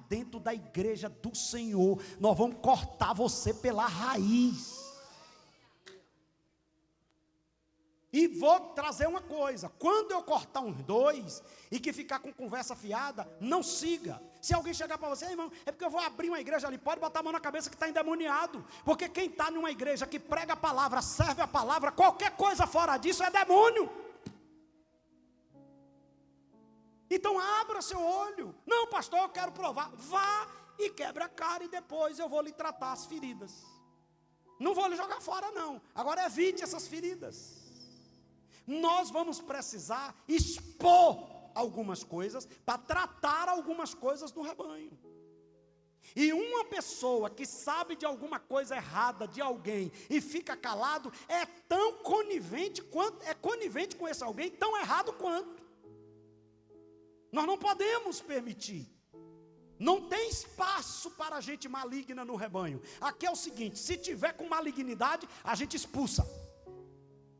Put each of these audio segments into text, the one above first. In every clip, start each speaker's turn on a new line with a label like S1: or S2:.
S1: dentro da igreja do Senhor, nós vamos cortar você pela raiz. E vou trazer uma coisa: quando eu cortar uns dois e que ficar com conversa fiada, não siga. Se alguém chegar para você, irmão, é porque eu vou abrir uma igreja ali, pode botar a mão na cabeça que está endemoniado. Porque quem está numa igreja que prega a palavra, serve a palavra, qualquer coisa fora disso é demônio. Então abra seu olho. Não, pastor, eu quero provar. Vá e quebra a cara e depois eu vou lhe tratar as feridas. Não vou lhe jogar fora não. Agora evite essas feridas. Nós vamos precisar expor algumas coisas para tratar algumas coisas no rebanho. E uma pessoa que sabe de alguma coisa errada de alguém e fica calado, é tão conivente quanto, é conivente com esse alguém, tão errado quanto. Nós não podemos permitir. Não tem espaço para gente maligna no rebanho. Aqui é o seguinte: se tiver com malignidade, a gente expulsa.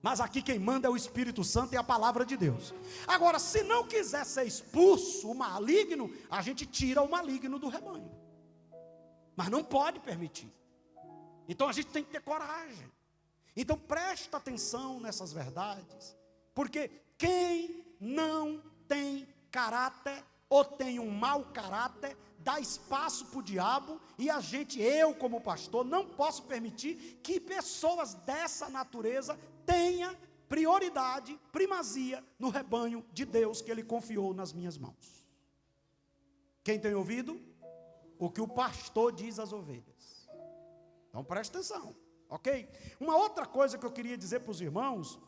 S1: Mas aqui quem manda é o Espírito Santo e a palavra de Deus. Agora, se não quiser ser expulso o maligno, a gente tira o maligno do rebanho. Mas não pode permitir. Então a gente tem que ter coragem. Então presta atenção nessas verdades. Porque quem não tem caráter ou tem um mau caráter, dá espaço para o diabo. E eu como pastor, não posso permitir que pessoas dessa natureza tenha prioridade, primazia no rebanho de Deus que Ele confiou nas minhas mãos. Quem tem ouvido? O que o pastor diz às ovelhas. Então presta atenção, ok? Uma outra coisa que eu queria dizer para os irmãos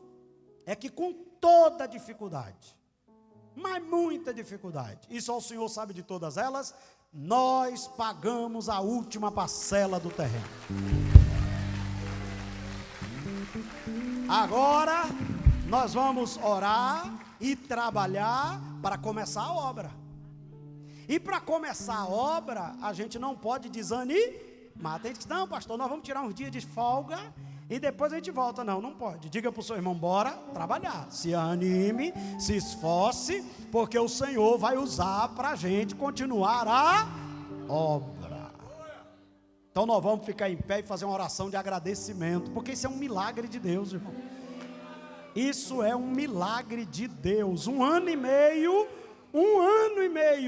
S1: é que com toda dificuldade, mas muita dificuldade, e só o Senhor sabe de todas elas, nós pagamos a última parcela do terreno. Agora nós vamos orar e trabalhar para começar a obra. E para começar a obra, a gente não pode desanimar. Tem que dizer, não, pastor, nós vamos tirar uns dias de folga e depois a gente volta. Não, não pode. Diga para o seu irmão, bora trabalhar. Se anime, se esforce, porque o Senhor vai usar para a gente continuar a obra. Então nós vamos ficar em pé e fazer uma oração de agradecimento, porque isso é um milagre de Deus, irmão. Isso é um milagre de Deus. Um ano e meio,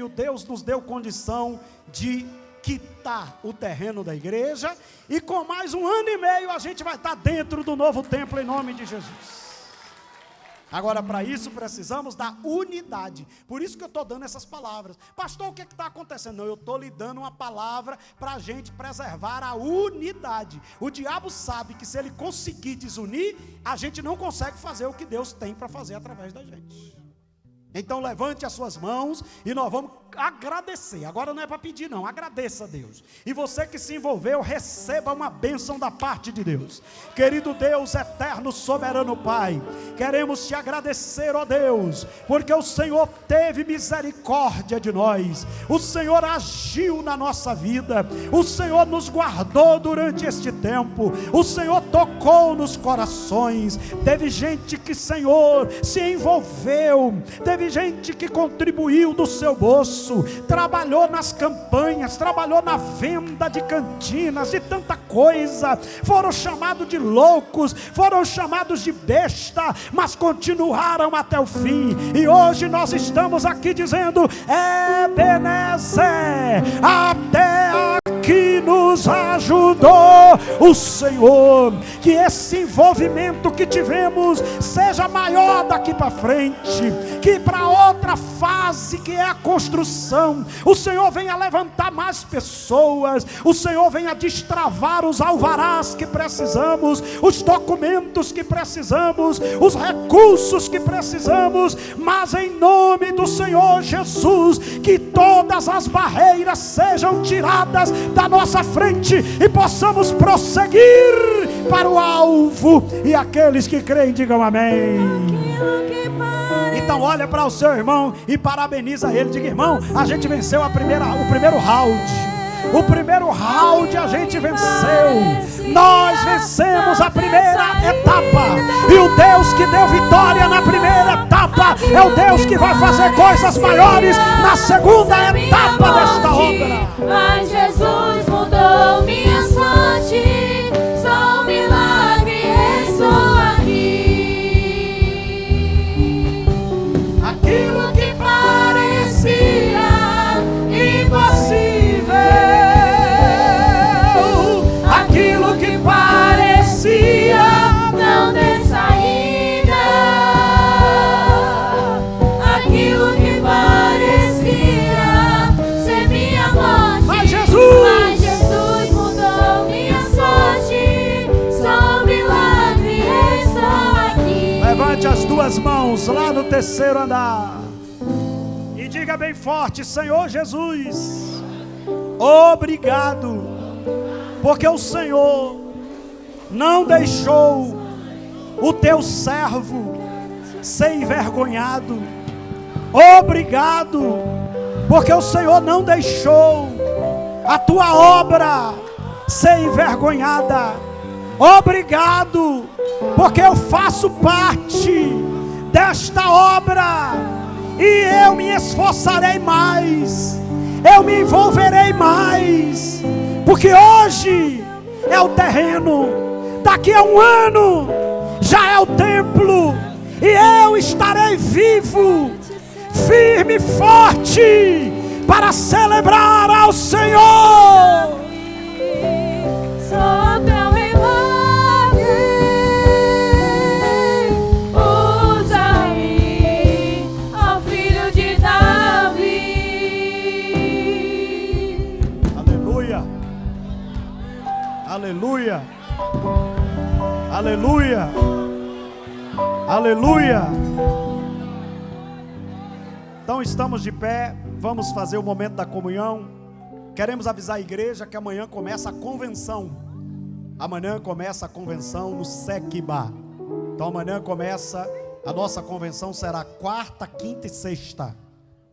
S1: Deus nos deu condição de quitar o terreno da igreja, e com mais um ano e meio a gente vai estar dentro do novo templo em nome de Jesus. Agora, para isso precisamos da unidade. Por isso que eu estou dando essas palavras. Pastor, o que está acontecendo? Não, eu estou lhe dando uma palavra para a gente preservar a unidade. O diabo sabe que se ele conseguir desunir, a gente não consegue fazer o que Deus tem para fazer através da gente. Então levante as suas mãos e nós vamos agradecer. Agora não é para pedir não, agradeça a Deus. E você que se envolveu, receba uma bênção da parte de Deus. Querido Deus eterno, soberano Pai, queremos te agradecer, ó Deus, porque o Senhor teve misericórdia de nós. O Senhor agiu na nossa vida. O Senhor nos guardou durante este tempo. O Senhor tocou nos corações. Teve gente que, Senhor, se envolveu. Teve gente que contribuiu do seu bolso, trabalhou nas campanhas, trabalhou na venda de cantinas, de tanta coisa. Foram chamados de loucos, foram chamados de besta, mas continuaram até o fim. E hoje nós estamos aqui dizendo: Ebenezer, até aqui nos ajudou o Senhor. Que esse envolvimento que tivemos seja maior daqui para frente, que para outra fase, que é a construção, o Senhor venha levantar mais pessoas, o Senhor venha destravar os alvarás que precisamos, os documentos que precisamos, os recursos que precisamos, mas em nome do Senhor Jesus, que todas as barreiras sejam tiradas da nossa frente e possamos prosseguir para o alvo. E aqueles que creem digam amém. Então olha para o seu irmão e parabeniza ele. Diga: irmão, a gente venceu o primeiro round. O primeiro round a gente venceu. Nós vencemos a primeira etapa. E o Deus que deu vitória na primeira etapa é o Deus que vai fazer coisas maiores na segunda etapa desta obra.
S2: Mas Jesus mudou minha sorte. Sou um milagre, estou aqui.
S1: Aquilo que parecia impossível, aquilo que parecia
S2: Não ter saída. Aquilo que parecia ser minha morte.
S1: Mas Jesus
S2: Mudou minha sorte. Sou um milagre, estou aqui.
S1: levante as duas mãos lá no terceiro andar e diga bem forte: Senhor Jesus, obrigado, porque o Senhor não deixou o teu servo ser envergonhado. Obrigado, porque o Senhor não deixou a tua obra ser envergonhada. Obrigado, porque eu faço parte desta obra e eu me esforçarei mais, eu me envolverei mais, porque hoje é o terreno, daqui a um ano já é o templo, e eu estarei vivo, firme e forte, para celebrar ao Senhor.
S2: Sou teu milagre. Usa-me, ó filho de Davi.
S1: Aleluia, aleluia, aleluia, aleluia. Então estamos de pé, vamos fazer o momento da comunhão. Queremos avisar a igreja que amanhã começa a convenção. Amanhã começa a convenção no Sequibá. Então amanhã começa, a nossa convenção será quarta, quinta e sexta.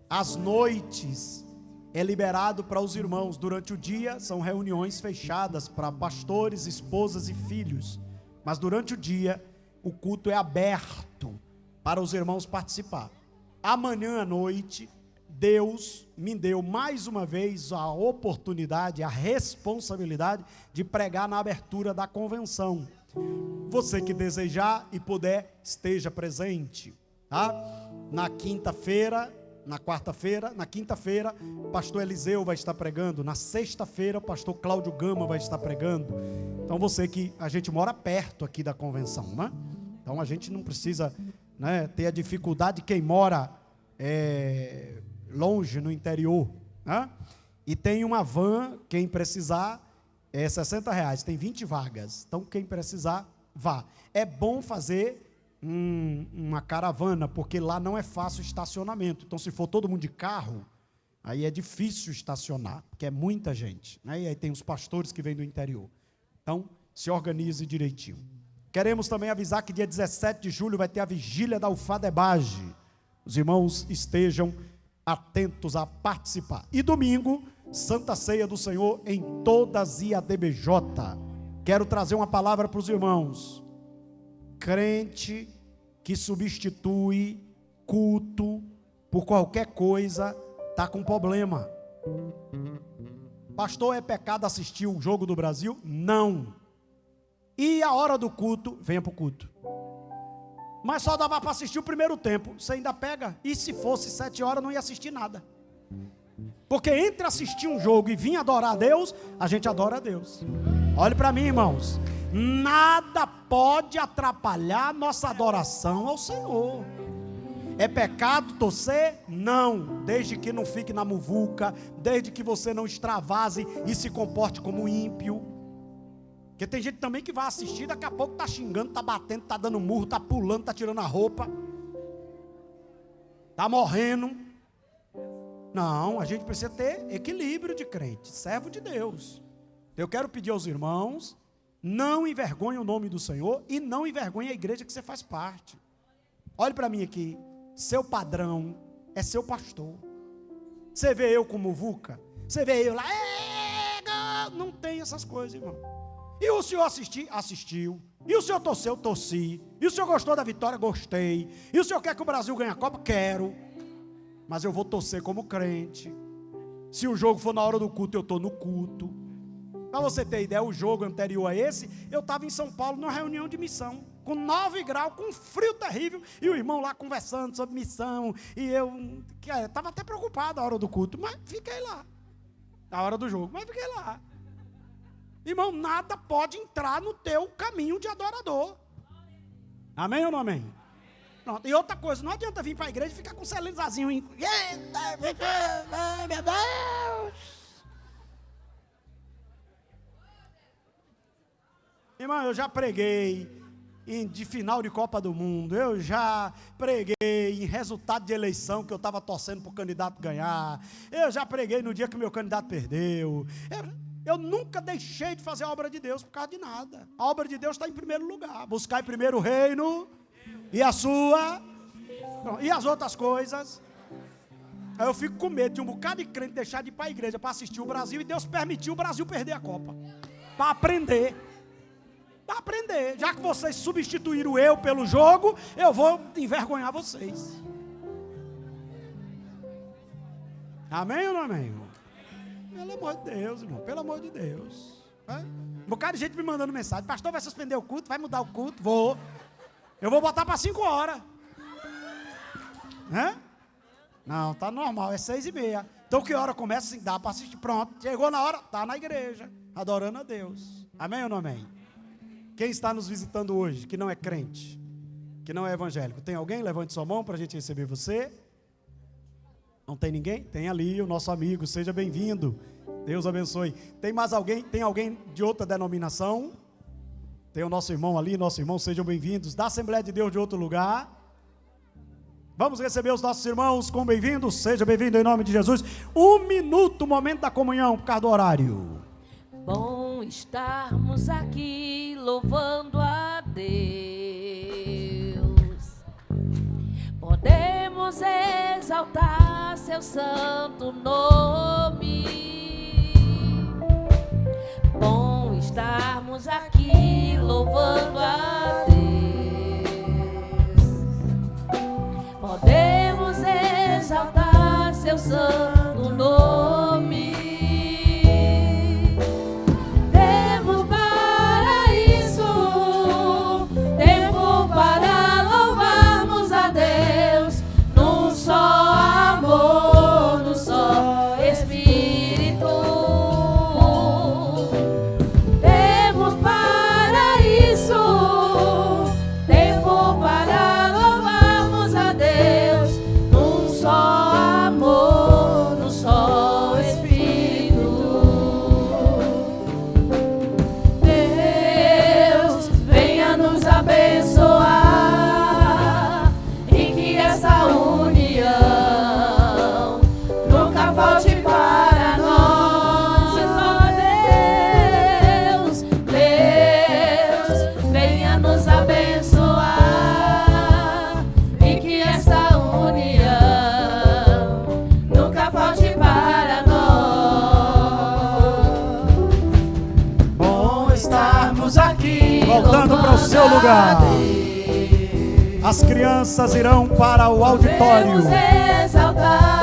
S1: Às noites é liberado para os irmãos. Durante o dia são reuniões fechadas para pastores, esposas e filhos. Mas durante o dia o culto é aberto para os irmãos participar. Amanhã à noite, Deus me deu mais uma vez a oportunidade, a responsabilidade de pregar na abertura da convenção. Você que desejar e puder, esteja presente, tá? Na quinta-feira, na quarta-feira, na quinta-feira, o pastor Eliseu vai estar pregando. Na sexta-feira, o pastor Cláudio Gama vai estar pregando. Então você que, a gente mora perto aqui da convenção, né? Então a gente não precisa, né, ter a dificuldade de quem mora longe no interior, né? E tem uma van, quem precisar, é R$60, tem 20 vagas. Então quem precisar, vá. É bom fazer uma caravana, porque lá não é fácil estacionamento. Então se for todo mundo de carro, aí é difícil estacionar, porque é muita gente, né? E aí tem os pastores que vêm do interior. Então se organize direitinho. Queremos também avisar que dia 17 de julho vai ter a vigília da Ufadebage. Os irmãos estejam atentos a participar. E domingo, Santa Ceia do Senhor em todas as IADBJ. Quero trazer uma palavra para os irmãos. Crente que substitui culto por qualquer coisa, está com problema. Pastor, é pecado assistir o jogo do Brasil? Não. E a hora do culto, venha para o culto. Mas só dava para assistir o primeiro tempo. Você ainda pega? E se fosse 7 horas, não ia assistir nada. Porque entre assistir um jogo e vir adorar a Deus, a gente adora a Deus. Olhe para mim, irmãos. Nada pode atrapalhar nossa adoração ao Senhor. É pecado torcer? Não. Desde que não fique na muvuca, desde que você não extravase e se comporte como ímpio. Porque tem gente também que vai assistir, daqui a pouco está xingando, está batendo, está dando murro, está pulando, está tirando a roupa, está morrendo. Não, a gente precisa ter equilíbrio de crente, servo de Deus. Eu quero pedir aos irmãos, não envergonhe o nome do Senhor e não envergonhe a igreja que você faz parte. Olhe para mim aqui, seu padrão é seu pastor. Você vê eu como muvuca? Você vê eu lá, não tem essas coisas, irmão. E o senhor assistiu. E o senhor torceu, torci. E o senhor gostou da vitória, gostei. E o senhor quer que o Brasil ganhe a Copa? Quero. Mas eu vou torcer como crente. Se o jogo for na hora do culto, eu estou no culto. Para você ter ideia, o jogo anterior a esse, eu estava em São Paulo numa reunião de missão, com 9 graus, com um frio terrível, e o irmão lá conversando sobre missão, e eu estava até preocupado na hora do culto, mas fiquei lá, na hora do jogo, mas fiquei lá. Irmão, nada pode entrar no teu caminho de adorador. Amém ou não amém? Pronto. E outra coisa, não adianta vir para a igreja e ficar com o celularzinho em... Meu Deus! Irmão, eu já preguei de final de Copa do Mundo, eu já preguei em resultado de eleição que eu estava torcendo para o candidato ganhar, eu já preguei no dia que o meu candidato perdeu, eu nunca deixei de fazer a obra de Deus por causa de nada. A obra de Deus está em primeiro lugar, buscar em primeiro o reino e a sua, e as outras coisas. Aí eu fico com medo de um bocado de crente deixar de ir para a igreja para assistir o Brasil, e Deus permitiu o Brasil perder a Copa, para aprender. Para aprender, já que vocês substituíram eu pelo jogo, eu vou envergonhar vocês. Amém ou não amém, irmão? Pelo amor de Deus, irmão, pelo amor de Deus. Um bocado de gente me mandando mensagem: pastor, vai suspender o culto, vai mudar o culto? Vou. Eu vou botar para 5 horas. Não, tá normal, é 6:30. Então que hora começa? Assim, dá para assistir, pronto. Chegou na hora, tá na igreja, adorando a Deus. Amém ou não amém? Quem está nos visitando hoje, que não é crente, que não é evangélico, tem alguém? Levante sua mão para a gente receber você. Não tem ninguém? Tem ali o nosso amigo, seja bem-vindo. Deus abençoe. Tem mais alguém? Tem alguém de outra denominação? Tem o nosso irmão ali, nosso irmão, sejam bem-vindos. Da Assembleia de Deus de outro lugar. Vamos receber os nossos irmãos com bem-vindos. Seja bem-vindo em nome de Jesus. 1 minuto, momento da comunhão, por causa do horário.
S2: Bom estarmos aqui louvando a Deus. Podemos exaltar seu santo nome. Bom estarmos aqui louvando a Deus. Podemos exaltar seu santo nome.
S1: Voltando para o seu lugar. As crianças irão para o auditório.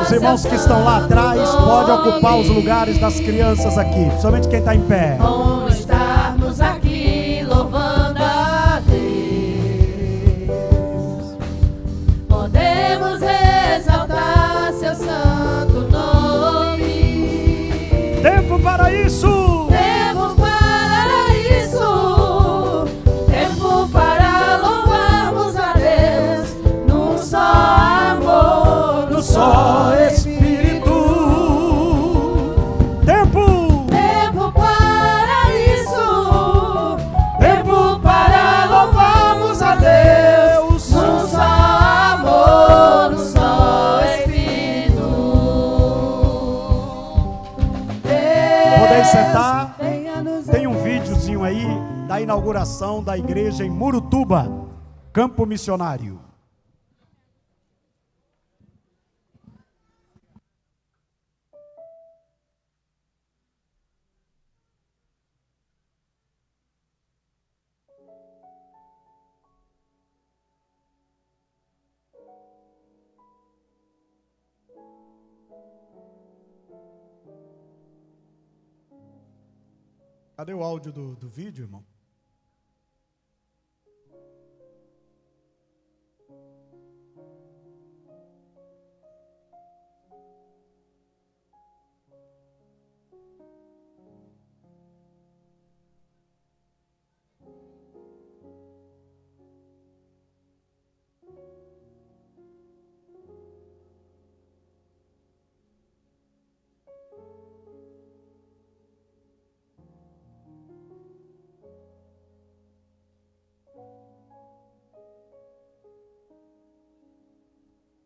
S1: Os irmãos que estão lá atrás podem ocupar os lugares das crianças aqui, principalmente quem está em pé.
S2: Bom estarmos aqui louvando a Deus. Podemos exaltar seu santo nome.
S1: Tempo para isso. Só Espírito. Tempo.
S2: Tempo para isso.
S1: Tempo para louvarmos a Deus.
S2: Num só amor, num só Espírito.
S1: Podem sentar. Tem um videozinho aí da inauguração da igreja em Murutuba, Campo Missionário. Cadê o áudio do vídeo, irmão?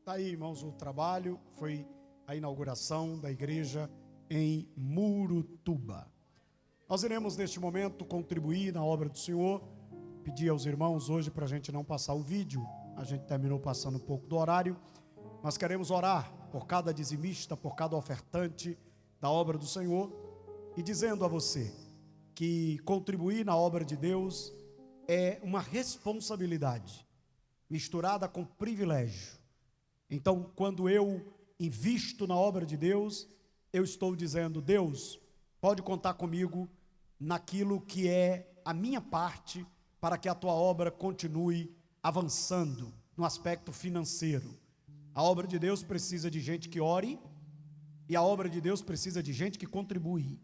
S1: Está aí, irmãos, o trabalho, foi a inauguração da igreja em Murutuba. Nós iremos, neste momento, contribuir na obra do Senhor, pedir aos irmãos hoje para a gente não passar o vídeo, a gente terminou passando um pouco do horário, mas queremos orar por cada dizimista, por cada ofertante da obra do Senhor, e dizendo a você que contribuir na obra de Deus é uma responsabilidade, misturada com privilégio. Então, quando eu invisto na obra de Deus, eu estou dizendo: Deus, pode contar comigo naquilo que é a minha parte para que a tua obra continue avançando no aspecto financeiro. A obra de Deus precisa de gente que ore, e a obra de Deus precisa de gente que contribui.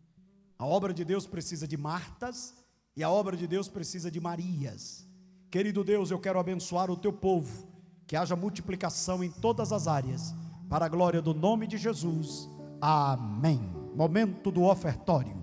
S1: A obra de Deus precisa de Martas, e a obra de Deus precisa de Marias. Querido Deus, eu quero abençoar o teu povo, que haja multiplicação em todas as áreas, para a glória do nome de Jesus. Amém. Momento do ofertório.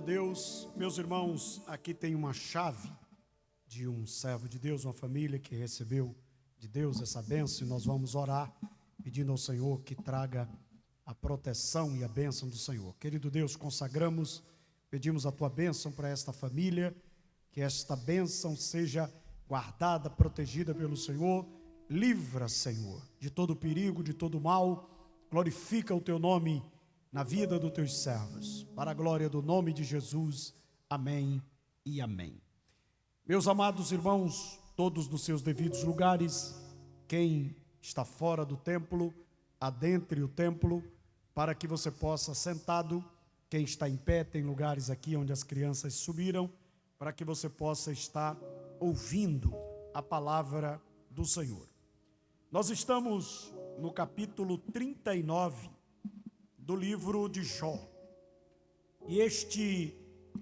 S1: Deus. Meus irmãos, aqui tem uma chave de um servo de Deus, uma família que recebeu de Deus essa bênção, e nós vamos orar pedindo ao Senhor que traga a proteção e a bênção do Senhor. Querido Deus, consagramos, pedimos a tua bênção para esta família, que esta bênção seja guardada, protegida pelo Senhor. Livra, Senhor, de todo perigo, de todo mal. Glorifica o teu nome na vida dos teus servos, para a glória do nome de Jesus. Amém e amém. Meus amados irmãos, todos nos seus devidos lugares, quem está fora do templo, adentre o templo, para que você possa, sentado, quem está em pé, tem lugares aqui onde as crianças subiram, para que você possa estar ouvindo a palavra do Senhor. Nós estamos no capítulo 39 do livro de Jó. E este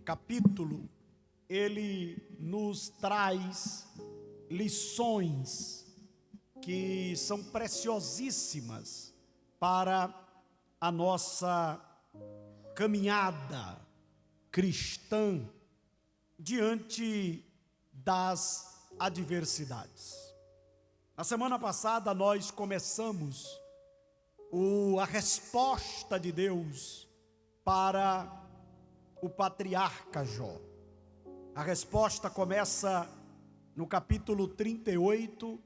S1: capítulo, ele nos traz lições que são preciosíssimas para a nossa caminhada cristã diante das adversidades. Na semana passada nós começamos a resposta de Deus para o patriarca Jó. A resposta começa no capítulo 38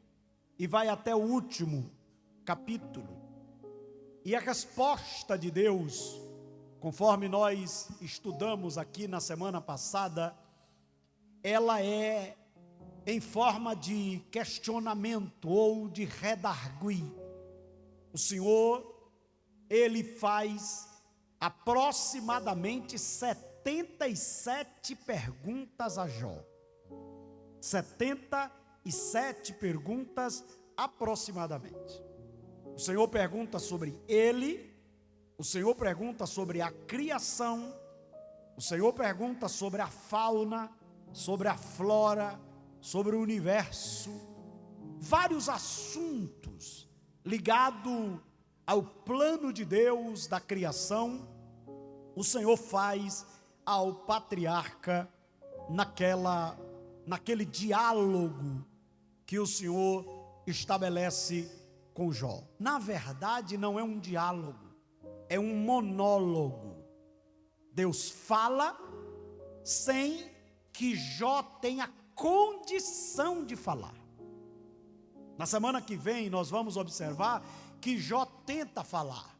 S1: e vai até o último capítulo. E a resposta de Deus, conforme nós estudamos aqui na semana passada, ela é em forma de questionamento ou de redargui. O Senhor, ele faz aproximadamente 77 perguntas a Jó. 77 perguntas aproximadamente. O Senhor pergunta sobre ele, o Senhor pergunta sobre a criação, o Senhor pergunta sobre a fauna, sobre a flora, sobre o universo, vários assuntos ligados ao plano de Deus da criação. O Senhor faz ao patriarca naquele diálogo que o Senhor estabelece com Jó. Na verdade, não é um diálogo, é um monólogo. Deus fala sem que Jó tenha condição de falar. Na semana que vem nós vamos observar que Jó tenta falar,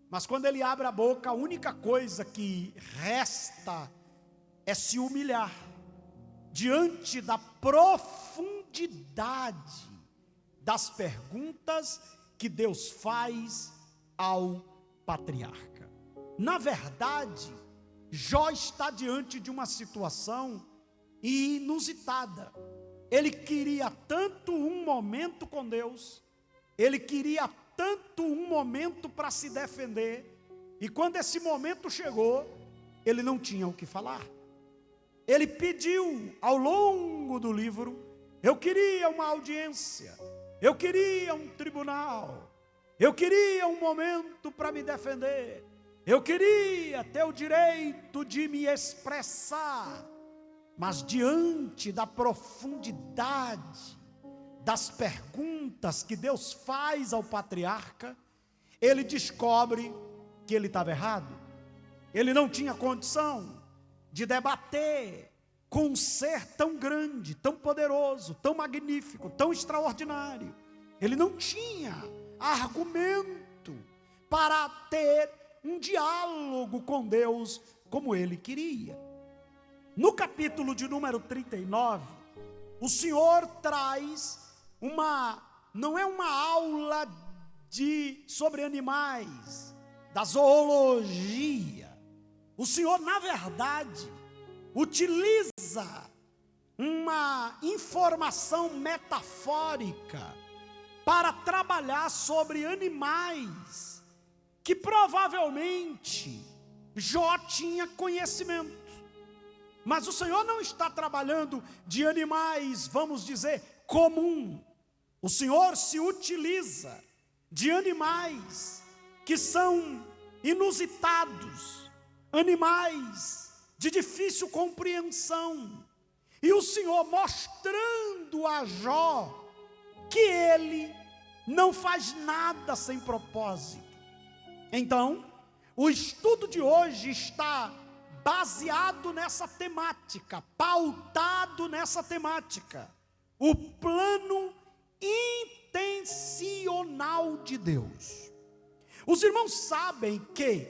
S1: mas quando ele abre a boca, a única coisa que resta é se humilhar diante da profundidade das perguntas que Deus faz ao patriarca. Na verdade, Jó está diante de uma situação inusitada. Ele queria tanto um momento com Deus, ele queria tanto um momento para se defender, e quando esse momento chegou, ele não tinha o que falar. Ele pediu ao longo do livro: eu queria uma audiência, eu queria um tribunal, eu queria um momento para me defender, eu queria ter o direito de me expressar. Mas diante da profundidade das perguntas que Deus faz ao patriarca, ele descobre que ele estava errado. Ele não tinha condição de debater com um ser tão grande, tão poderoso, tão magnífico, tão extraordinário. Ele não tinha argumento para ter um diálogo com Deus como ele queria. No capítulo de número 39, o Senhor traz não é uma aula sobre animais, da zoologia. O Senhor, na verdade, utiliza uma informação metafórica para trabalhar sobre animais que provavelmente Jó tinha conhecimento. Mas o Senhor não está trabalhando de animais, vamos dizer, comum. O Senhor se utiliza de animais que são inusitados, animais de difícil compreensão. E o Senhor mostrando a Jó que ele não faz nada sem propósito. Então, o estudo de hoje está baseado nessa temática, pautado nessa temática. O plano intencional de Deus. Os irmãos sabem que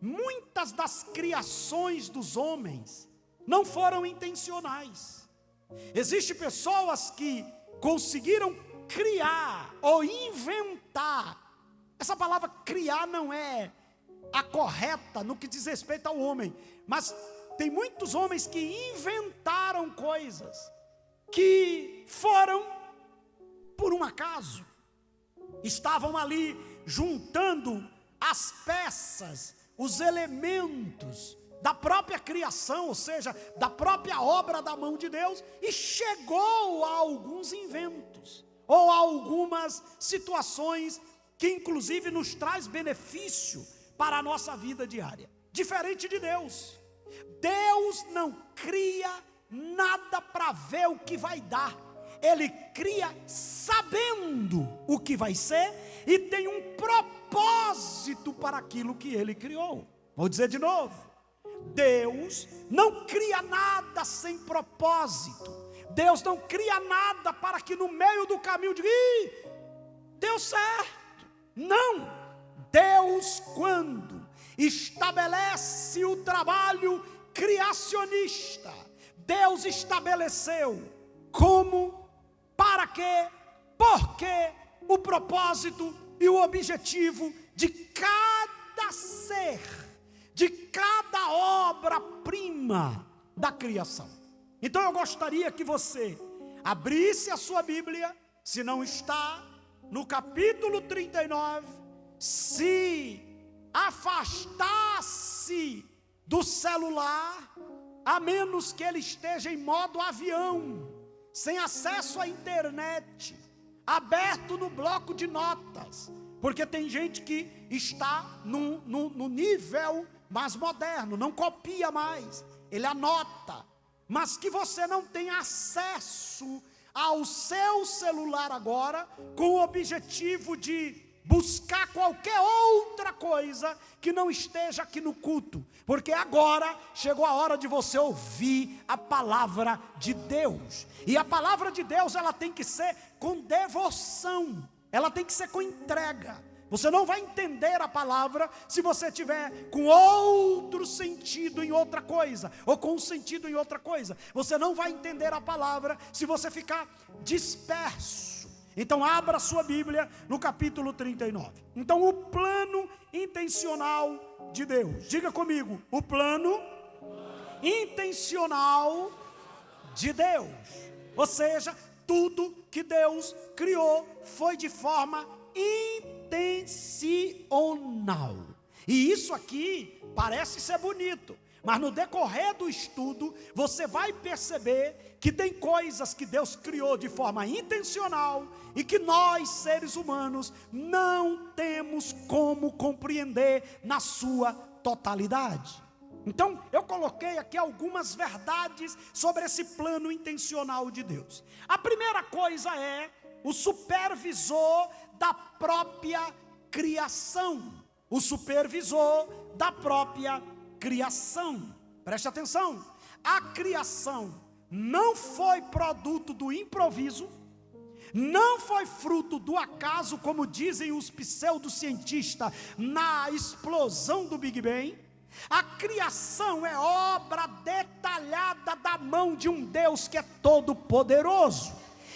S1: muitas das criações dos homens não foram intencionais. Existem pessoas que conseguiram criar ou inventar. Essa palavra criar não é a correta no que diz respeito ao homem, mas tem muitos homens que inventaram coisas que foram por um acaso. Estavam ali juntando as peças, os elementos da própria criação, ou seja, da própria obra da mão de Deus, e chegou a alguns inventos, ou a algumas situações que inclusive nos traz benefício para a nossa vida diária. Diferente de Deus. Deus não cria nada para ver o que vai dar. Ele cria sabendo o que vai ser e tem um propósito para aquilo que ele criou. Vou dizer de novo. Deus não cria nada sem propósito. Deus não cria nada para que no meio do caminho diga: deu certo. Não. Deus, quando estabelece o trabalho criacionista, Deus estabeleceu como, para quê, por quê, o propósito e o objetivo de cada ser, de cada obra-prima da criação. Então eu gostaria que você abrisse a sua Bíblia, se não está, no capítulo 39, se afastasse do celular, a menos que ele esteja em modo avião, sem acesso à internet, aberto no bloco de notas, porque tem gente que está no nível mais moderno, não copia mais, ele anota, mas que você não tem acesso ao seu celular agora, com o objetivo de buscar qualquer outra coisa que não esteja aqui no culto, porque agora chegou a hora de você ouvir a palavra de Deus, e a palavra de Deus ela tem que ser com devoção, ela tem que ser com entrega. Você não vai entender a palavra se você tiver com outro sentido em outra coisa, ou com um sentido em outra coisa. Você não vai entender a palavra se você ficar disperso. Então abra a sua Bíblia no capítulo 39. Então o plano intencional de Deus. Diga comigo, o plano intencional de Deus. Ou seja, tudo que Deus criou foi de forma intencional. E isso aqui parece ser bonito, mas no decorrer do estudo você vai perceber que tem coisas que Deus criou de forma intencional e que nós, seres humanos, não temos como compreender na sua totalidade. Então eu coloquei aqui algumas verdades sobre esse plano intencional de Deus. A primeira coisa é o supervisor da própria criação. O supervisor da própria criação. Preste atenção. A criação não foi produto do improviso, não foi fruto do acaso, como dizem os pseudocientistas na explosão do Big Bang. A criação é obra detalhada da mão de um Deus que é todo poderoso.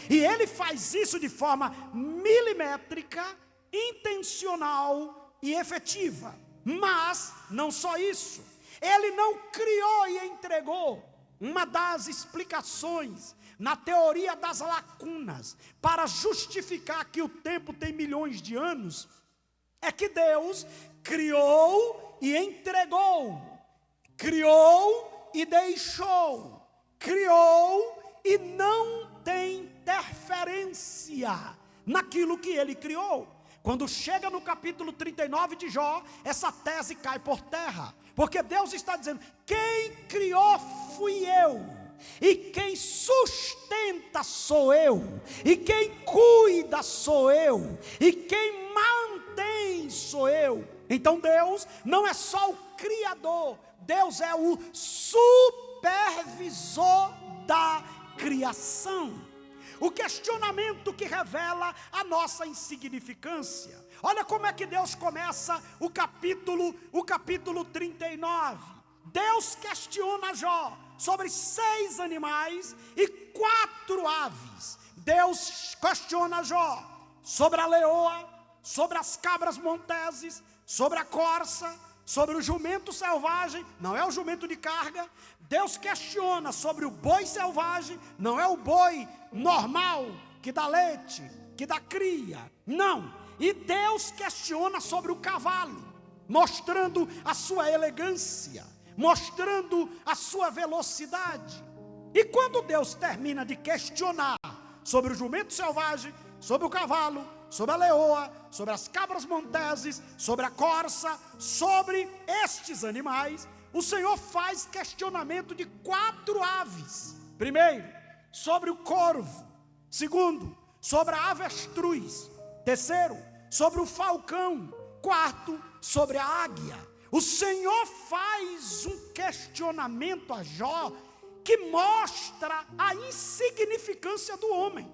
S1: E ele faz isso de forma milimétrica, intencional e efetiva. Mas não só isso, ele não criou e entregou. Uma das explicações na teoria das lacunas para justificar que o tempo tem milhões de anos é que Deus criou e entregou, criou e deixou, criou e não tem interferência naquilo que ele criou. Quando chega no capítulo 39 de Jó, essa tese cai por terra, Porque Deus está dizendo: quem criou fui eu, e quem sustenta sou eu, e quem cuida sou eu, e quem mantém sou eu. Então Deus não é só o Criador, Deus é o supervisor da criação. O questionamento que revela a nossa insignificância. Olha como é que Deus começa o capítulo 39. Deus questiona Jó sobre 6 animais e 4 aves. Deus questiona Jó sobre a leoa, sobre as cabras monteses, sobre a corça, sobre o jumento selvagem, não é o jumento de carga. Deus questiona sobre o boi selvagem, não é o boi normal, que dá leite, que dá cria, não. E Deus questiona sobre o cavalo, mostrando a sua elegância, mostrando a sua velocidade. E quando Deus termina de questionar sobre o jumento selvagem, sobre o cavalo, sobre a leoa, sobre as cabras monteses, sobre a corça, sobre estes animais, o Senhor faz questionamento de 4 aves. Primeiro, sobre o corvo. Segundo, sobre a avestruz. Terceiro, sobre o falcão. Quarto, sobre a águia. O Senhor faz um questionamento a Jó que mostra a insignificância do homem.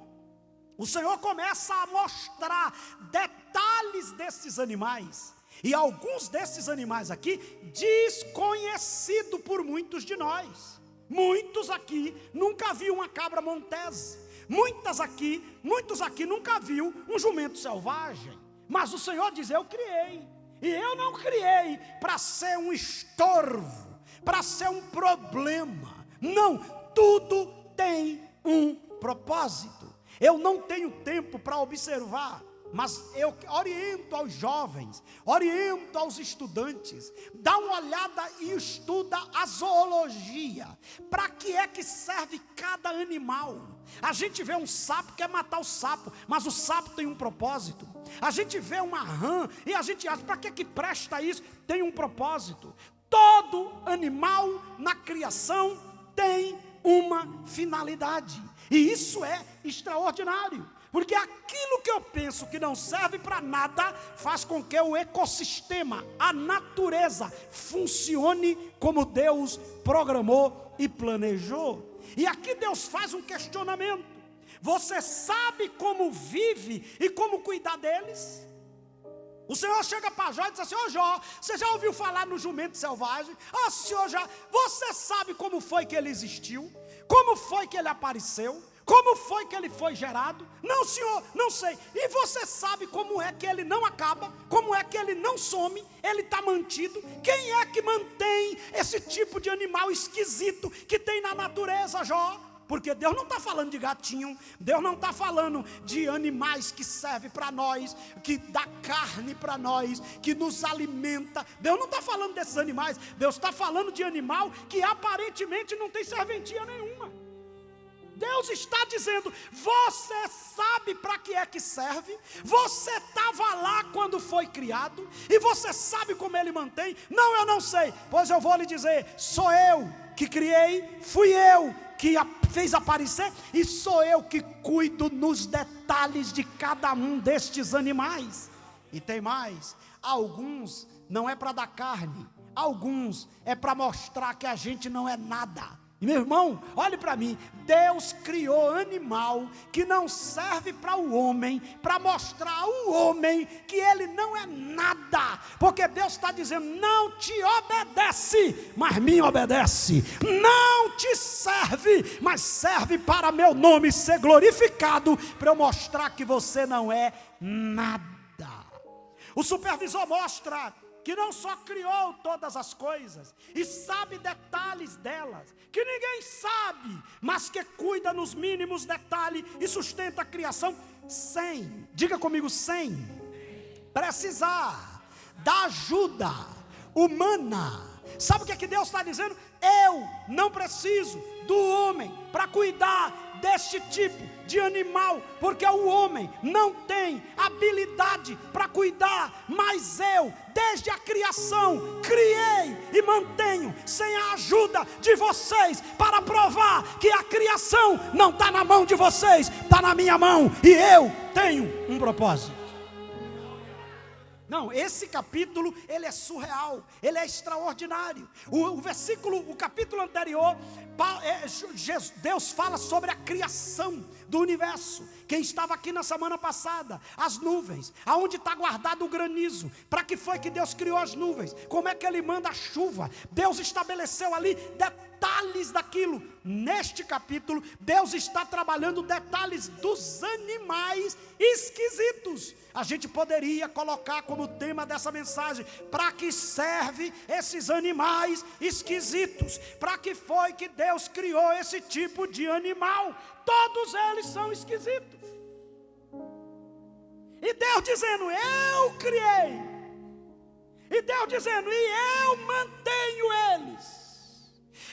S1: O Senhor começa a mostrar detalhes desses animais, e alguns desses animais aqui desconhecido por muitos de nós. Muitos aqui nunca viu uma cabra montese, muitos aqui nunca viu um jumento selvagem. Mas o Senhor diz: eu criei, e eu não criei para ser um estorvo, para ser um problema. Não, tudo tem um propósito. Eu não tenho tempo para observar, mas eu oriento aos jovens, oriento aos estudantes: dá uma olhada e estuda a zoologia. Para que é que serve cada animal? A gente vê um sapo, quer matar o sapo, mas o sapo tem um propósito. A gente vê uma rã e a gente acha: para que presta isso? Tem um propósito. Todo animal na criação tem uma finalidade, e isso é extraordinário. Porque aquilo que eu penso que não serve para nada, faz com que o ecossistema, a natureza, funcione como Deus programou e planejou. E aqui Deus faz um questionamento: você sabe como vive e como cuidar deles? O Senhor chega para Jó e diz assim: ô Jó, você já ouviu falar no jumento selvagem? Senhor, você sabe como foi que ele existiu? Como foi que ele apareceu? Como foi que ele foi gerado? Não, Senhor, não sei. E você sabe como é que ele não acaba? Como é que ele não some? Ele está mantido? Quem é que mantém esse tipo de animal esquisito que tem na natureza, Jó? Porque Deus não está falando de gatinho, Deus não está falando de animais que servem para nós, que dá carne para nós, que nos alimenta. Deus não está falando desses animais. Deus está falando de animal que aparentemente não tem serventia nenhuma. Deus está dizendo: você sabe para que é que serve? Você estava lá quando foi criado? E você sabe como ele mantém? Não, eu não sei. Pois eu vou lhe dizer: sou eu que criei, fui eu que fez aparecer, e sou eu que cuido nos detalhes de cada um destes animais. E tem mais: alguns não é para dar carne, alguns é para mostrar que a gente não é nada. E meu irmão, olhe para mim: Deus criou animal que não serve para o homem, para mostrar ao homem que ele não é nada. Porque Deus está dizendo: não te obedece, mas me obedece. Não te serve, mas serve para meu nome ser glorificado, para eu mostrar que você não é nada. O supervisor mostra que não só criou todas as coisas e sabe detalhes delas, que ninguém sabe, mas que cuida nos mínimos detalhes e sustenta a criação sem, diga comigo, sem precisar da ajuda humana. Sabe o que é que Deus está dizendo? Eu não preciso do homem para cuidar deste tipo de animal, porque o homem não tem habilidade para cuidar, mas eu, desde a criação, criei e mantenho sem a ajuda de vocês, para provar que a criação não está na mão de vocês, está na minha mão, e eu tenho um propósito. Não, esse capítulo, ele é surreal, ele é extraordinário. O capítulo anterior, Deus fala sobre a criação do universo. Quem estava aqui na semana passada, as nuvens, aonde está guardado o granizo, para que foi que Deus criou as nuvens, como é que Ele manda a chuva, Deus estabeleceu ali detalhes daquilo. Neste capítulo, Deus está trabalhando detalhes dos animais esquisitos. A gente poderia colocar como tema dessa mensagem: para que serve esses animais esquisitos? Para que foi que Deus criou esse tipo de animal? Todos eles são esquisitos. E Deus dizendo: eu criei. E Deus dizendo: e eu mantenho eles.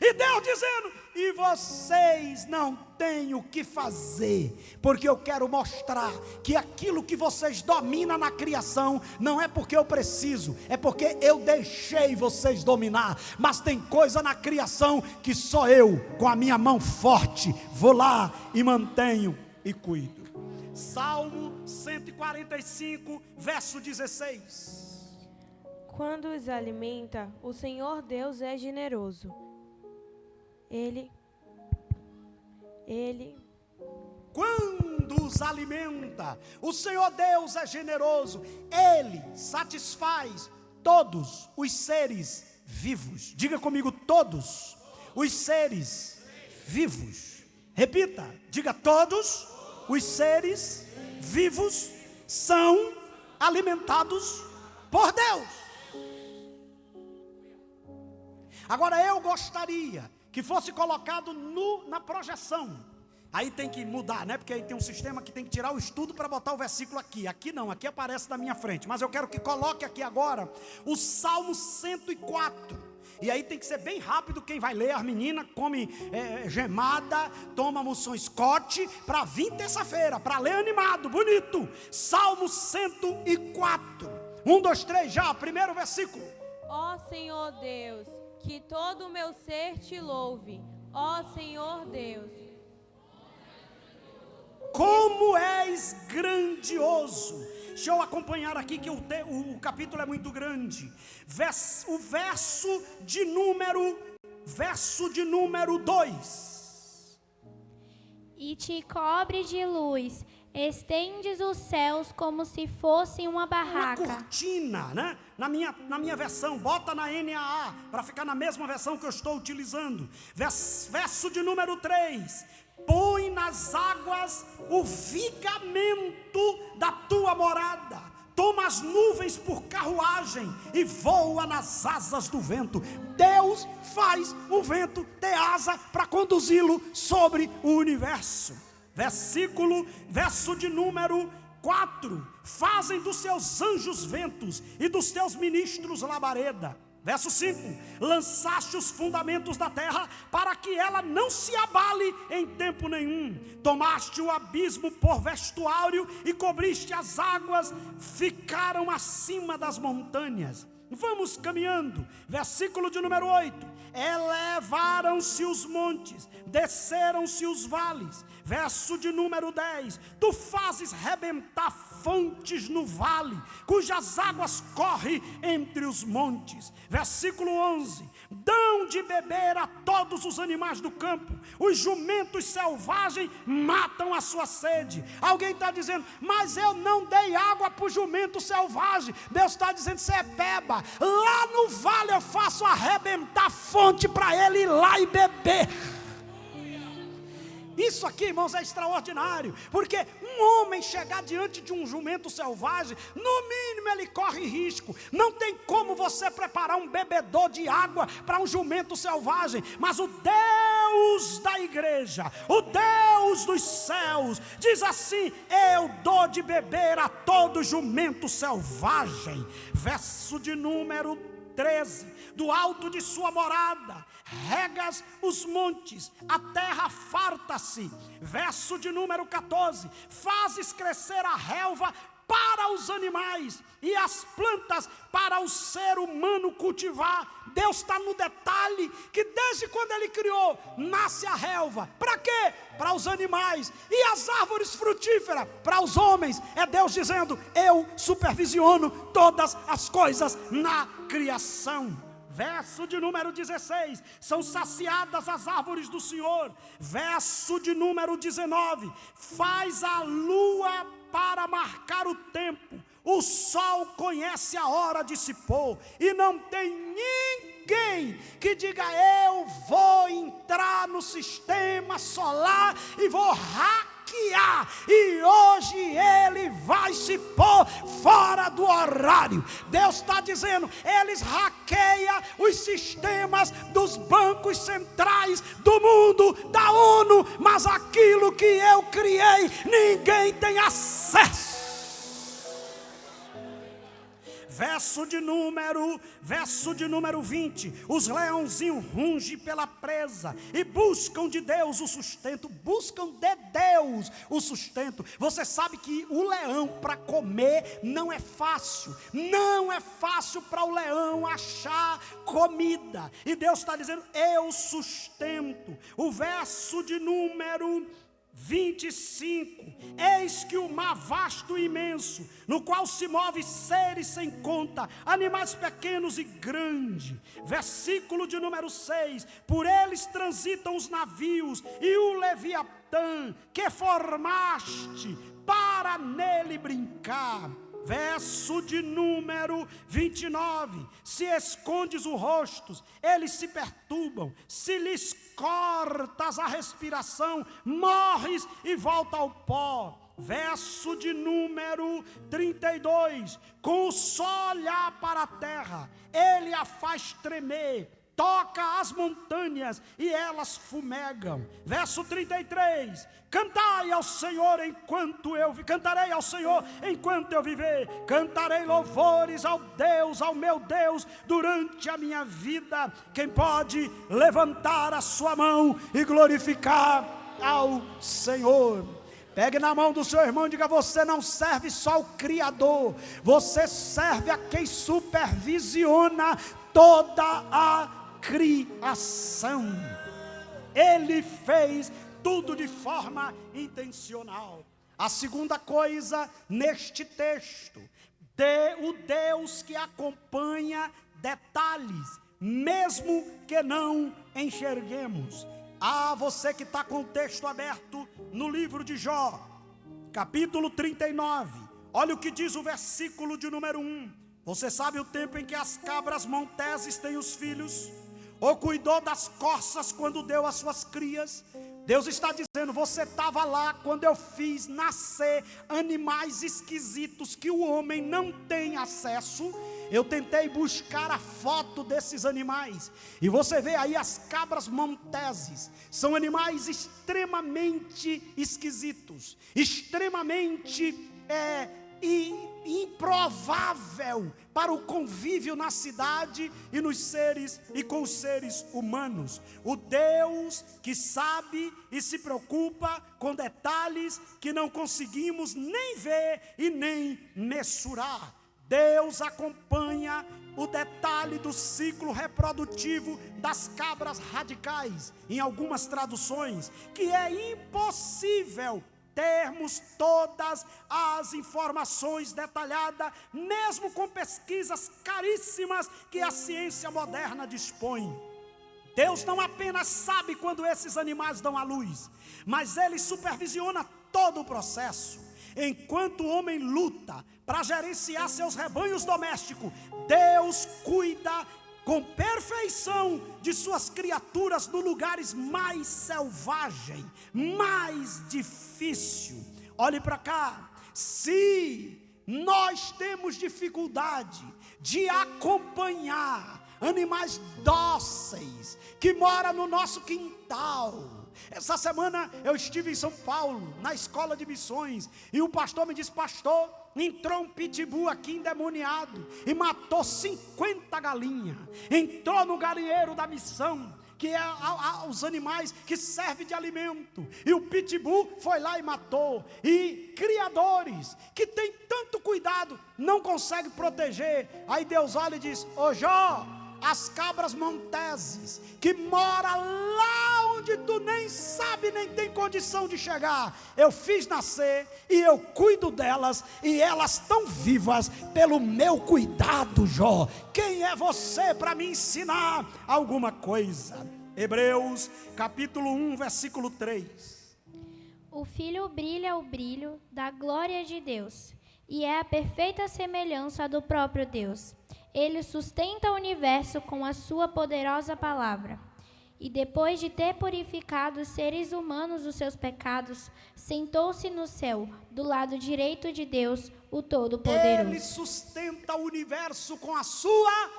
S1: E Deus dizendo: e vocês não têm o que fazer, porque eu quero mostrar que aquilo que vocês dominam na criação, não é porque eu preciso, é porque eu deixei vocês dominar. Mas tem coisa na criação que só eu, com a minha mão forte, vou lá e mantenho e cuido. Salmo 145, verso 16.
S3: Quando os alimenta, o Senhor Deus é generoso.
S1: Quando os alimenta, o Senhor Deus é generoso. Ele satisfaz todos os seres vivos. Diga comigo: todos os seres vivos. Repita, diga: todos os seres vivos são alimentados por Deus. Agora eu gostaria que fosse colocado na projeção. Aí tem que mudar, né? Porque aí tem um sistema que tem que tirar o estudo para botar o versículo aqui. Aqui não, aqui aparece na minha frente. Mas eu quero que coloque aqui agora o Salmo 104. E aí tem que ser bem rápido quem vai ler. As meninas come gemada, toma moção Scott, para vir terça-feira, para ler animado, bonito. Salmo 104. 1, 2, 3, já, primeiro versículo.
S3: Ó Senhor Deus, que todo o meu ser te louve, ó Senhor Deus.
S1: Como és grandioso. Deixa eu acompanhar aqui que o capítulo é muito grande. O verso de número 2.
S4: E te cobre de luz, estendes os céus como se fosse uma barraca.
S1: Uma cortina, né? Na minha versão, bota na NAA, para ficar na mesma versão que eu estou utilizando. Verso de número 3. Põe nas águas o vigamento da tua morada. Toma as nuvens por carruagem e voa nas asas do vento. Deus faz o vento ter asa para conduzi-lo sobre o universo. Verso de número 4. Fazem dos seus anjos ventos e dos teus ministros labareda. Verso 5. Lançaste os fundamentos da terra para que ela não se abale em tempo nenhum. Tomaste o abismo por vestuário e cobriste as águas, ficaram acima das montanhas. Vamos caminhando. Versículo de número 8. Elevaram-se os montes, desceram-se os vales. Verso de número 10. Tu fazes rebentar fontes no vale, cujas águas correm entre os montes. Versículo 11. Dão de beber a todos os animais do campo, os jumentos selvagens matam a sua sede. Alguém está dizendo: mas eu não dei água para o jumento selvagem. Deus está dizendo: você é peba. Lá no vale eu faço arrebentar fonte para ele ir lá e beber. Isso aqui, irmãos, é extraordinário, porque um homem chegar diante de um jumento selvagem, no mínimo ele corre risco. Não tem como você preparar um bebedor de água para um jumento selvagem, mas o Deus da igreja, o Deus dos céus, diz assim: eu dou de beber a todo jumento selvagem. Verso de número 13, do alto de sua morada, regas os montes, a terra farta-se. Verso de número 14, fazes crescer a relva para os animais e as plantas para o ser humano cultivar. Deus está no detalhe que desde quando Ele criou, nasce a relva. Para quê? Para os animais. E as árvores frutíferas para os homens. É Deus dizendo, eu supervisiono todas as coisas na criação. Verso de número 16, são saciadas as árvores do Senhor. Verso de número 19, faz a lua para marcar o tempo, o sol conhece a hora de se pôr, e não tem ninguém que diga, eu vou entrar no sistema solar e vou hackear, e hoje ele vai se pôr fora do horário. Deus está dizendo, eles hackeiam os sistemas dos bancos centrais do mundo, da ONU, mas aquilo que eu criei, ninguém tem acesso. Verso de número 20, os leãozinhos rungem pela presa e buscam de Deus o sustento, buscam de Deus o sustento. Você sabe que o leão para comer não é fácil para o leão achar comida, e Deus está dizendo, eu sustento. O verso de número 25, eis que o mar vasto e imenso, no qual se move seres sem conta, animais pequenos e grandes. Versículo de número 6, por eles transitam os navios, e o Leviatã que formaste para nele brincar. Verso de número 29, se escondes o rosto, eles se perturbam, se lhes cortas a respiração, morres e volta ao pó. Verso de número 32, com o só olhar para a terra, ele a faz tremer, toca as montanhas e elas fumegam. Verso 33, cantarei ao Senhor enquanto eu viver, cantarei louvores ao meu Deus, durante a minha vida. Quem pode levantar a sua mão e glorificar ao Senhor? Pegue na mão do seu irmão e diga, você não serve só ao Criador, você serve a quem supervisiona toda a criação. Ele fez tudo de forma intencional. A segunda coisa neste texto, o Deus que acompanha detalhes, mesmo que não enxerguemos. Você que está com o texto aberto no livro de Jó, capítulo 39, olha o que diz o versículo de número 1. Você sabe o tempo em que as cabras monteses têm os filhos? Ou cuidou das corças quando deu as suas crias? Deus está dizendo, você estava lá quando eu fiz nascer animais esquisitos que o homem não tem acesso. Eu tentei buscar a foto desses animais, e você vê aí as cabras monteses. São animais extremamente esquisitos, extremamente improvável para o convívio na cidade e com os seres humanos. O Deus que sabe e se preocupa com detalhes que não conseguimos nem ver e nem mensurar. Deus acompanha o detalhe do ciclo reprodutivo das cabras radicais, em algumas traduções, que é impossível termos todas as informações detalhadas, mesmo com pesquisas caríssimas que a ciência moderna dispõe. Deus não apenas sabe quando esses animais dão à luz, mas Ele supervisiona todo o processo. Enquanto o homem luta para gerenciar seus rebanhos domésticos, Deus cuida com perfeição de suas criaturas nos lugares mais selvagens, mais difícil. Olhe para cá, se nós temos dificuldade de acompanhar animais dóceis que moram no nosso quintal, Essa semana eu estive em São Paulo, na escola de missões, e o pastor me disse: pastor, entrou um pitbull aqui endemoniado e matou 50 galinhas. Entrou no galinheiro da missão, que é os animais que servem de alimento, e o pitbull foi lá e matou. E criadores que têm tanto cuidado não conseguem proteger. Aí Deus olha e diz: ô Jó, as cabras monteses que mora lá onde tu nem sabe, nem tem condição de chegar, eu fiz nascer e eu cuido delas, e elas estão vivas pelo meu cuidado. Jó, quem é você para me ensinar alguma coisa? Hebreus capítulo 1, versículo 3.
S4: O Filho brilha o brilho da glória de Deus, e é a perfeita semelhança do próprio Deus. Ele sustenta o universo com a sua poderosa palavra. E depois de ter purificado os seres humanos dos seus pecados, sentou-se no céu, do lado direito de Deus, o Todo-Poderoso.
S1: Ele sustenta o universo com a sua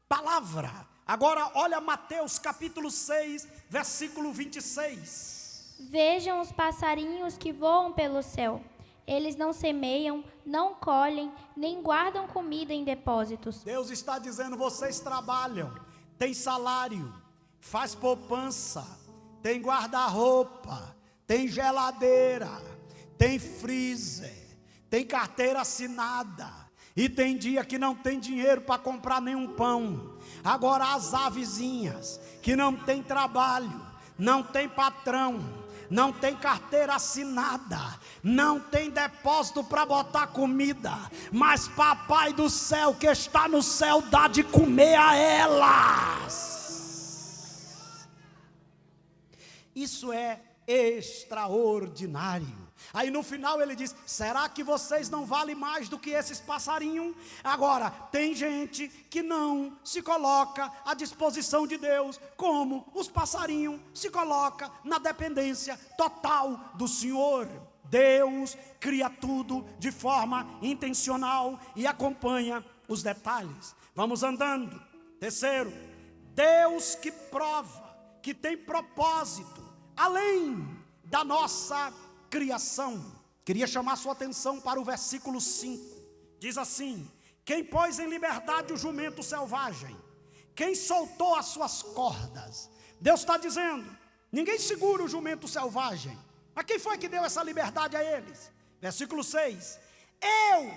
S1: palavra. Agora olha Mateus capítulo 6, versículo 26.
S4: Vejam os passarinhos que voam pelo céu. Eles não semeiam, não colhem, nem guardam comida em depósitos.
S1: Deus está dizendo: vocês trabalham, tem salário, faz poupança, tem guarda-roupa, tem geladeira, tem freezer, tem carteira assinada, e tem dia que não tem dinheiro para comprar nenhum pão. Agora as avezinhas que não tem trabalho, não tem patrão, não tem carteira assinada, não tem depósito para botar comida, mas papai do céu que está no céu dá de comer a elas. Isso é extraordinário. Aí no final ele diz: será que vocês não valem mais do que esses passarinhos? Agora, tem gente que não se coloca à disposição de Deus, como os passarinhos se colocam na dependência total do Senhor. Deus cria tudo de forma intencional e acompanha os detalhes. Vamos andando. Terceiro, Deus que prova, que tem propósito além da nossa criação. Queria chamar sua atenção para o versículo 5. Diz assim: quem pôs em liberdade o jumento selvagem? Quem soltou as suas cordas? Deus está dizendo: ninguém segura o jumento selvagem. Mas quem foi que deu essa liberdade a eles? Versículo 6. Eu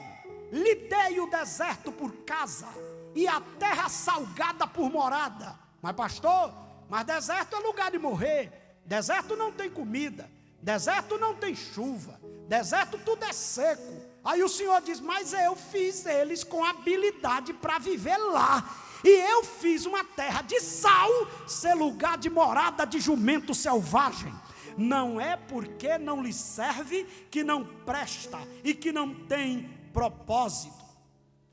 S1: lhe dei o deserto por casa e a terra salgada por morada. Mas pastor, mas deserto é lugar de morrer. Deserto não tem comida, deserto não tem chuva, deserto tudo é seco. Aí o Senhor diz: mas eu fiz eles com habilidade para viver lá, e eu fiz uma terra de sal ser lugar de morada de jumento selvagem. Não é porque não lhe serve que não presta e que não tem propósito.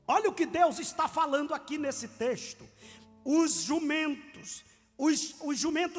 S1: Olha o que Deus está falando aqui nesse texto. Os jumentos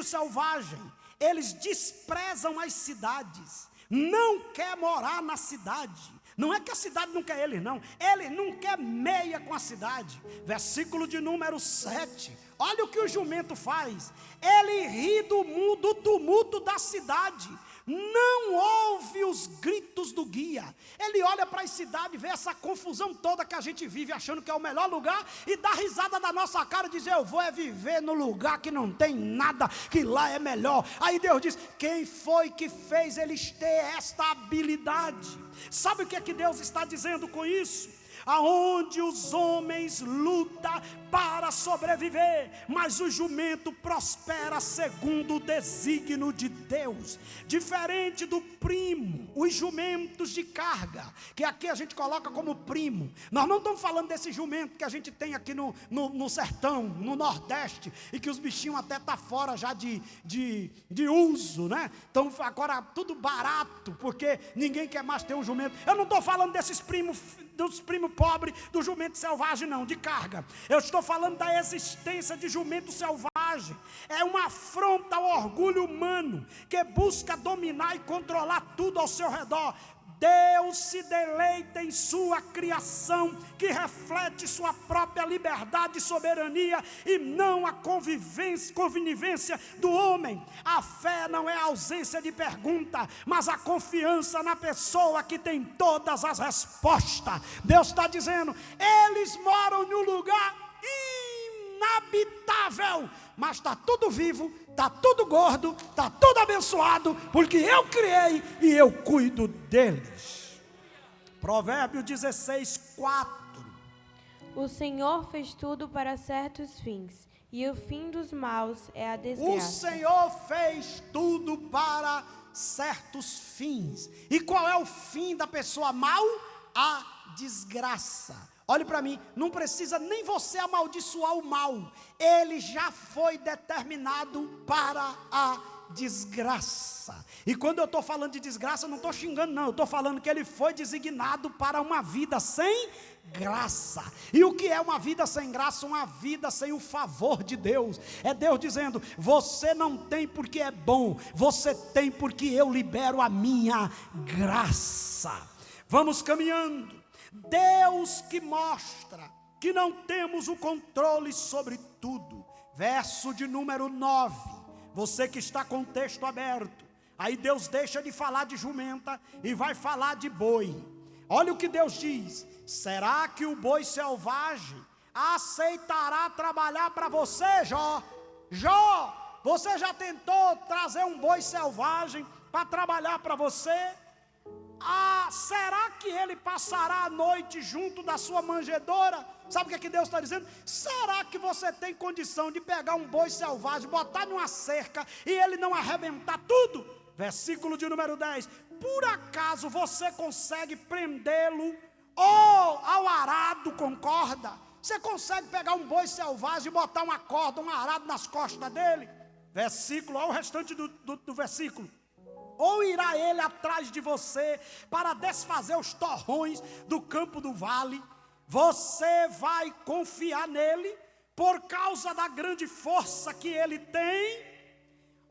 S1: selvagens, eles desprezam as cidades, não quer morar na cidade. Não é que a cidade não quer ele, não. Ele não quer meia com a cidade. Versículo de número 7. Olha o que o jumento faz. Ele ri do tumulto da cidade. Não ouve os gritos do guia. Ele olha para a cidade, vê essa confusão toda que a gente vive, achando que é o melhor lugar, e dá risada da nossa cara e diz: eu vou viver no lugar que não tem nada, que lá é melhor. Aí Deus diz: quem foi que fez eles ter esta habilidade? Sabe o que é que Deus está dizendo com isso? Aonde os homens lutam para sobreviver, mas o jumento prospera segundo o desígnio de Deus. Diferente do primo, os jumentos de carga, que aqui a gente coloca como primo. Nós não estamos falando desse jumento que a gente tem aqui no sertão, no Nordeste, e que os bichinhos até estão fora já de uso, né? Então agora tudo barato, porque ninguém quer mais ter um jumento. Eu não estou falando desses primos, dos primos pobres, do jumento selvagem não, de carga. Eu estou falando da existência de jumento selvagem. É uma afronta ao orgulho humano, que busca dominar e controlar tudo ao seu redor. Deus se deleita em sua criação, que reflete sua própria liberdade e soberania, e não a conivência do homem. A fé não é a ausência de pergunta, mas a confiança na pessoa que tem todas as respostas. Deus está dizendo, eles moram num lugar inabitável, mas está tudo vivo, está tudo gordo, está tudo abençoado, porque eu criei e eu cuido deles. Provérbios 16, 4.
S3: O Senhor fez tudo para certos fins, e o fim dos maus é a desgraça.
S1: O Senhor fez tudo para certos fins. E qual é o fim da pessoa mal? A desgraça. Olhe para mim, não precisa nem você amaldiçoar o mal, ele já foi determinado para a desgraça. E quando eu estou falando de desgraça, eu não estou xingando não, eu estou falando que ele foi designado para uma vida sem graça. E o que é uma vida sem graça? Uma vida sem o favor de Deus. É Deus dizendo, você não tem porque é bom, você tem porque eu libero a minha graça. Vamos caminhando. Deus que mostra que não temos o controle sobre tudo. Verso de número 9. Você que está com o texto aberto. Aí Deus deixa de falar de jumenta e vai falar de boi. Olha o que Deus diz. Será que o boi selvagem aceitará trabalhar para você, Jó? Jó, você já tentou trazer um boi selvagem para trabalhar para você? Será que ele passará a noite junto da sua manjedoura? Sabe o que Deus está dizendo? Será que você tem condição de pegar um boi selvagem, botar numa cerca e ele não arrebentar tudo? Versículo de número 10. Por acaso você consegue prendê-lo ou ao arado com corda? Você consegue pegar um boi selvagem e botar uma corda, um arado nas costas dele? Versículo, olha o restante do versículo. Ou irá ele atrás de você para desfazer os torrões do campo do vale? Você vai confiar nele por causa da grande força que ele tem?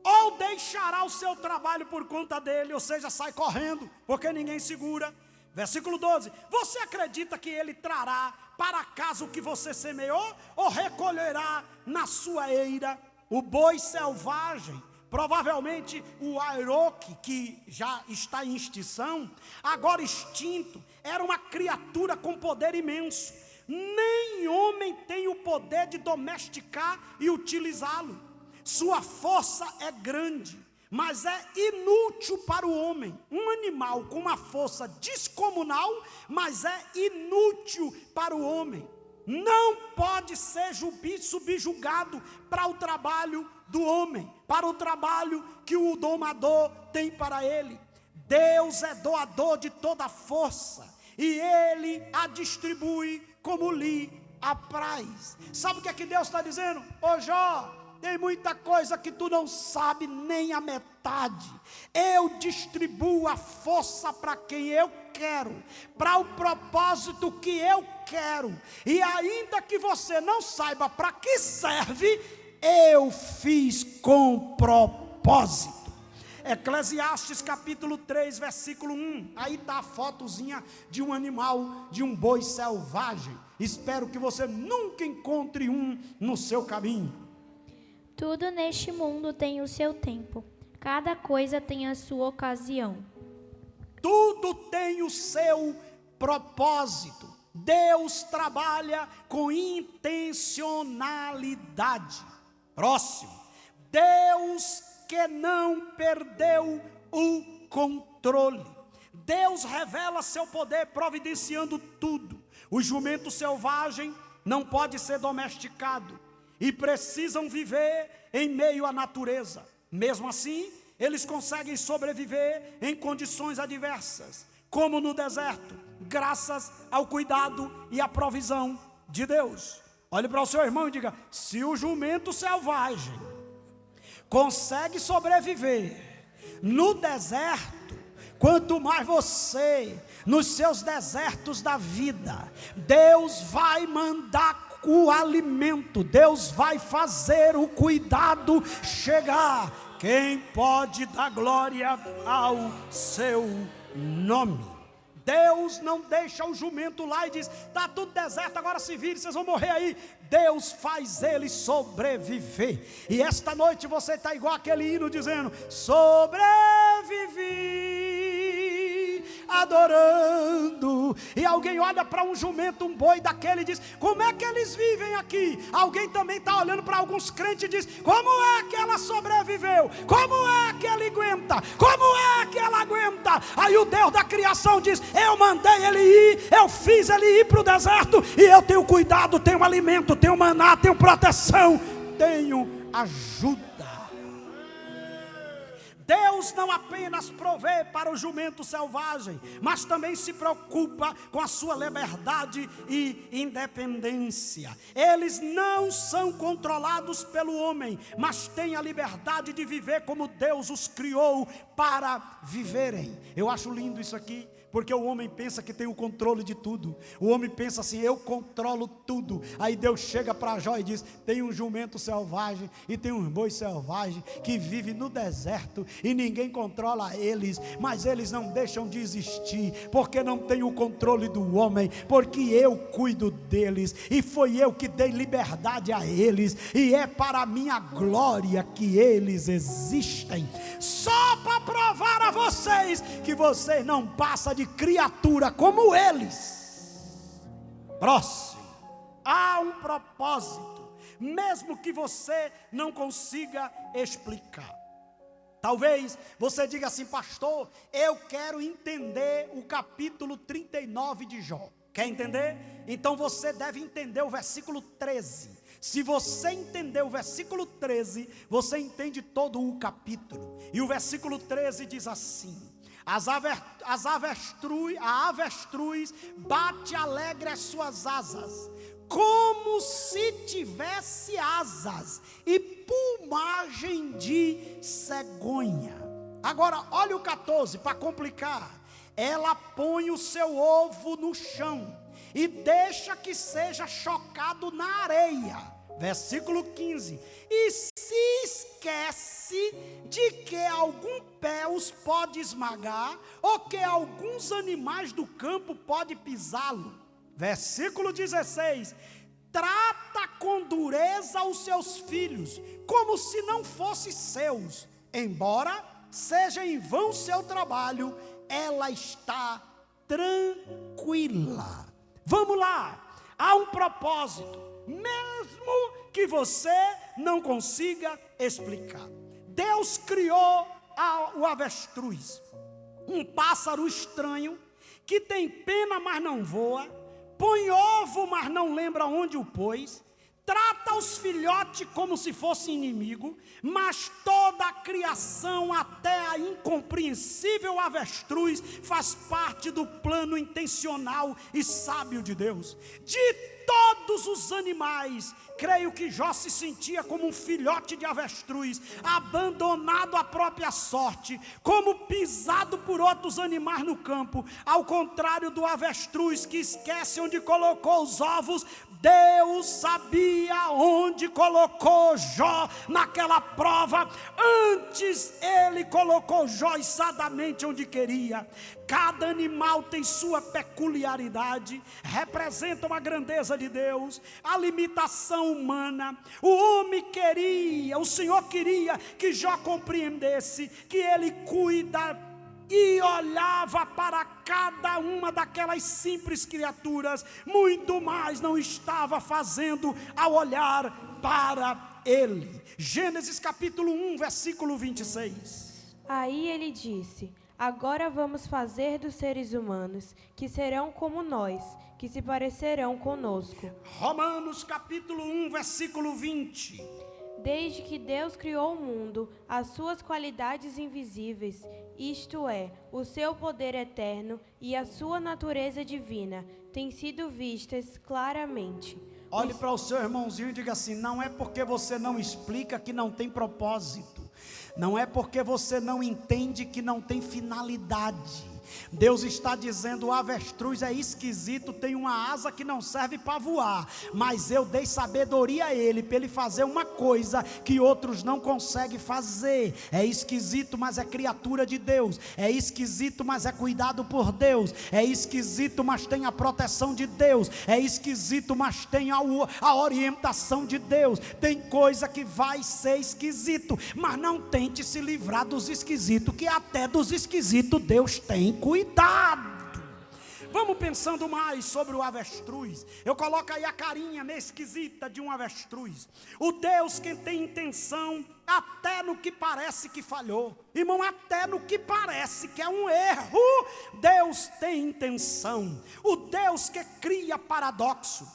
S1: Ou deixará o seu trabalho por conta dele, ou seja, sai correndo, porque ninguém segura? Versículo 12, você acredita que ele trará para casa o que você semeou? Ou recolherá na sua eira? O boi selvagem, provavelmente o airoque, que já está em extinção, agora extinto, era uma criatura com poder imenso. Nem homem tem o poder de domesticar e utilizá-lo. Sua força é grande, mas é inútil para o homem. Um animal com uma força descomunal, mas é inútil para o homem. Não pode ser subjugado para o trabalho do homem, para o trabalho que o domador tem para ele. Deus é doador de toda a força e ele a distribui como lhe apraz. Sabe o que é que Deus está dizendo? Ô Jó, tem muita coisa que tu não sabe nem a metade. Eu distribuo a força para quem eu quero, para o propósito que eu quero. E ainda que você não saiba para que serve, eu fiz com propósito. Eclesiastes capítulo 3, versículo 1. Aí está a fotozinha de um animal, de um boi selvagem. Espero que você nunca encontre um no seu caminho.
S4: Tudo neste mundo tem o seu tempo. Cada coisa tem a sua ocasião.
S1: Tudo tem o seu propósito. Deus trabalha com intencionalidade. Próximo. Deus que não perdeu o controle. Deus revela seu poder providenciando tudo. O jumento selvagem não pode ser domesticado e precisam viver em meio à natureza. Mesmo assim, eles conseguem sobreviver em condições adversas, como no deserto, graças ao cuidado e à provisão de Deus. Olhe para o seu irmão e diga: se o jumento selvagem consegue sobreviver no deserto, quanto mais você, nos seus desertos da vida, Deus vai mandar o alimento, Deus vai fazer o cuidado chegar. Quem pode dar glória ao seu nome? Deus não deixa o jumento lá e diz: está tudo deserto, agora se vire, vocês vão morrer aí. Deus faz ele sobreviver. E esta noite você está igual aquele hino dizendo: sobrevivi adorando. E alguém olha para um jumento, um boi daquele e diz: como é que eles vivem aqui? Alguém também está olhando para alguns crentes e diz: como é que ela sobreviveu? Como é que ele aguenta? Como é que ela aguenta? Aí o Deus da criação diz: eu mandei ele ir, eu fiz ele ir para o deserto, e eu tenho cuidado, tenho alimento, tenho maná, tenho proteção, tenho ajuda. Deus não apenas provê para o jumento selvagem, mas também se preocupa com a sua liberdade e independência. Eles não são controlados pelo homem, mas têm a liberdade de viver como Deus os criou para viverem. Eu acho lindo isso aqui, porque o homem pensa que tem o controle de tudo. O homem pensa assim: eu controlo tudo. Aí Deus chega para Jó e diz: tem um jumento selvagem e tem um boi selvagem que vive no deserto e ninguém controla eles, mas eles não deixam de existir, porque não tem o controle do homem, porque eu cuido deles, e foi eu que dei liberdade a eles, e é para a minha glória que eles existem. Só para provar a vocês que vocês não passam de criatura como eles. Próximo. Há um propósito, mesmo que você não consiga explicar. Talvez você diga assim: pastor, eu quero entender o capítulo 39 de Jó. Quer entender? Então você deve entender o versículo 13. Se você entender o versículo 13, você entende todo o capítulo. E o versículo 13 diz assim: a avestruz bate alegre as suas asas, como se tivesse asas e plumagem de cegonha. Agora, olha o 14, para complicar. Ela põe o seu ovo no chão e deixa que seja chocado na areia. Versículo 15. E se esquece de que algum pé os pode esmagar, ou que alguns animais do campo podem pisá-lo. Versículo 16. Trata com dureza os seus filhos, como se não fossem seus. Embora seja em vão seu trabalho, ela está tranquila. Vamos lá, há um propósito, mesmo que você não consiga explicar. Deus criou o avestruz, um pássaro estranho, que tem pena, mas não voa, põe ovo, mas não lembra onde o pôs, trata os filhotes como se fosse inimigo, mas toda a criação, até a incompreensível avestruz, faz parte do plano intencional e sábio de Deus. De todos os animais, creio que Jó se sentia como um filhote de avestruz, abandonado à própria sorte, como pisado por outros animais no campo. Ao contrário do avestruz, que esquece onde colocou os ovos, Deus sabia onde colocou Jó naquela prova. Antes ele colocou Jó exatamente onde queria. Cada animal tem sua peculiaridade, representam a grandeza de Deus, a limitação humana. O Senhor queria que Jó compreendesse que ele cuida e olhava para cada uma daquelas simples criaturas, muito mais não estava fazendo ao olhar para ele. Gênesis capítulo 1, versículo 26.
S3: Aí ele disse: agora vamos fazer dos seres humanos, que serão como nós, que se parecerão conosco.
S1: Romanos capítulo 1, versículo 20.
S3: Desde que Deus criou o mundo, as suas qualidades invisíveis, isto é, o seu poder eterno e a sua natureza divina, têm sido vistas claramente.
S1: Olhe para o seu irmãozinho e diga assim: não é porque você não explica que não tem propósito. Não é porque você não entende que não tem finalidade. Deus está dizendo: o avestruz é esquisito, tem uma asa que não serve para voar, mas eu dei sabedoria a ele, para ele fazer uma coisa que outros não conseguem fazer. É esquisito, mas é criatura de Deus. É esquisito, mas é cuidado por Deus. É esquisito, mas tem a proteção de Deus. É esquisito, mas tem a orientação de Deus. Tem coisa que vai ser esquisito, mas não tente se livrar dos esquisitos, que até dos esquisitos Deus tem cuidado. Vamos pensando mais sobre o avestruz. Eu coloco aí a carinha meio esquisita de um avestruz. O Deus que tem intenção até no que parece que falhou. Irmão, até no que parece que é um erro, Deus tem intenção. O Deus que cria paradoxo.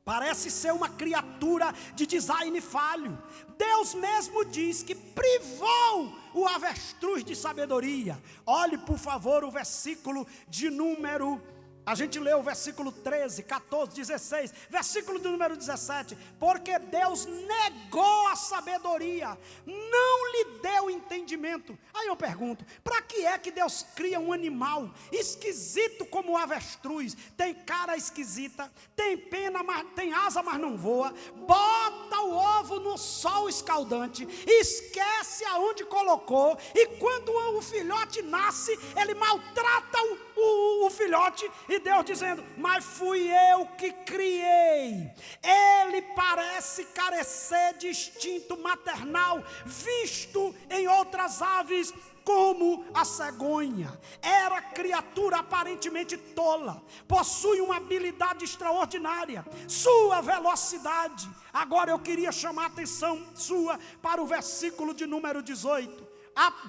S1: Parece ser uma criatura de design falho. Deus mesmo diz que privou o avestruz de sabedoria. Olhe, por favor, o versículo de número... A gente lê o versículo 13, 14, 16, versículo de número 17. Porque Deus negou a sabedoria, não lhe deu entendimento. Aí eu pergunto, para que é que Deus cria um animal esquisito como o avestruz? Tem cara esquisita, tem pena, mas tem asa, mas não voa. Bota o ovo no sol escaldante, esquece aonde colocou, e quando o filhote nasce, ele maltrata o filhote, e Deus dizendo: mas fui eu que criei. Ele parece carecer de instinto maternal, visto em outras aves, como a cegonha. Era criatura aparentemente tola, possui uma habilidade extraordinária, sua velocidade. Agora eu queria chamar a atenção sua para o versículo de número 18.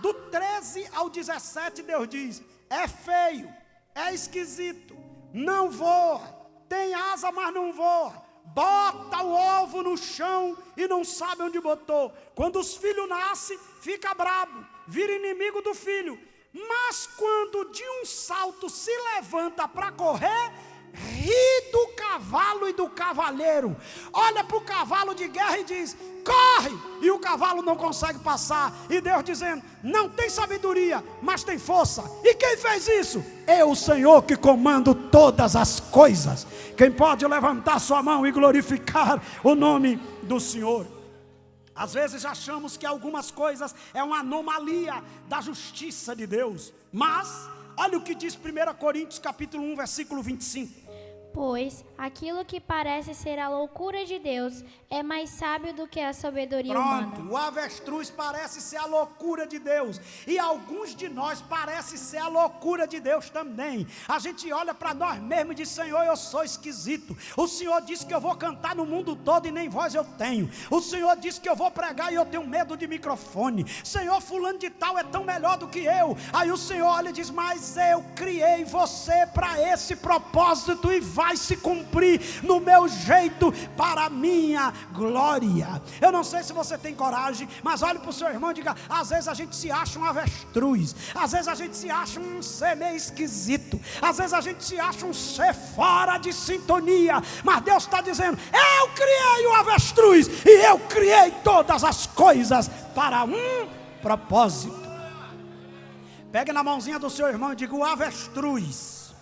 S1: Do 13 ao 17, Deus diz: é feio, é esquisito, não voa, tem asa, mas não voa, bota o ovo no chão e não sabe onde botou. Quando os filhos nascem, fica brabo, vira inimigo do filho. Mas quando de um salto se levanta para correr, ri do cavalo e do cavaleiro. Olha para o cavalo de guerra e diz: corre! E o cavalo não consegue passar. E Deus dizendo: não tem sabedoria, mas tem força. E quem fez isso? Eu, o Senhor, que comando todas as coisas. Quem pode levantar sua mão e glorificar o nome do Senhor? Às vezes achamos que algumas coisas é uma anomalia da justiça de Deus. Mas olha o que diz 1 Coríntios capítulo 1, versículo 25.
S4: Pois aquilo que parece ser a loucura de Deus é mais sábio do que a sabedoria
S1: Pronto,
S4: humana.
S1: o avestruz parece ser a loucura de Deus. E alguns de nós parece ser a loucura de Deus também. A gente olha para nós mesmos e diz: Senhor, eu sou esquisito. O Senhor disse que eu vou cantar no mundo todo e nem voz eu tenho. O Senhor disse que eu vou pregar e eu tenho medo de microfone. Senhor, fulano de tal é tão melhor do que eu. Aí o Senhor olha e diz: mas eu criei você para esse propósito e vai se cumprir no meu jeito, para a minha glória. Eu não sei se você tem coragem, mas olhe para o seu irmão e diga: às vezes a gente se acha um avestruz, às vezes a gente se acha um ser meio esquisito, às vezes a gente se acha um ser fora de sintonia, mas Deus está dizendo: eu criei o avestruz e eu criei todas as coisas para um propósito. Pegue na mãozinha do seu irmão e diga: o avestruz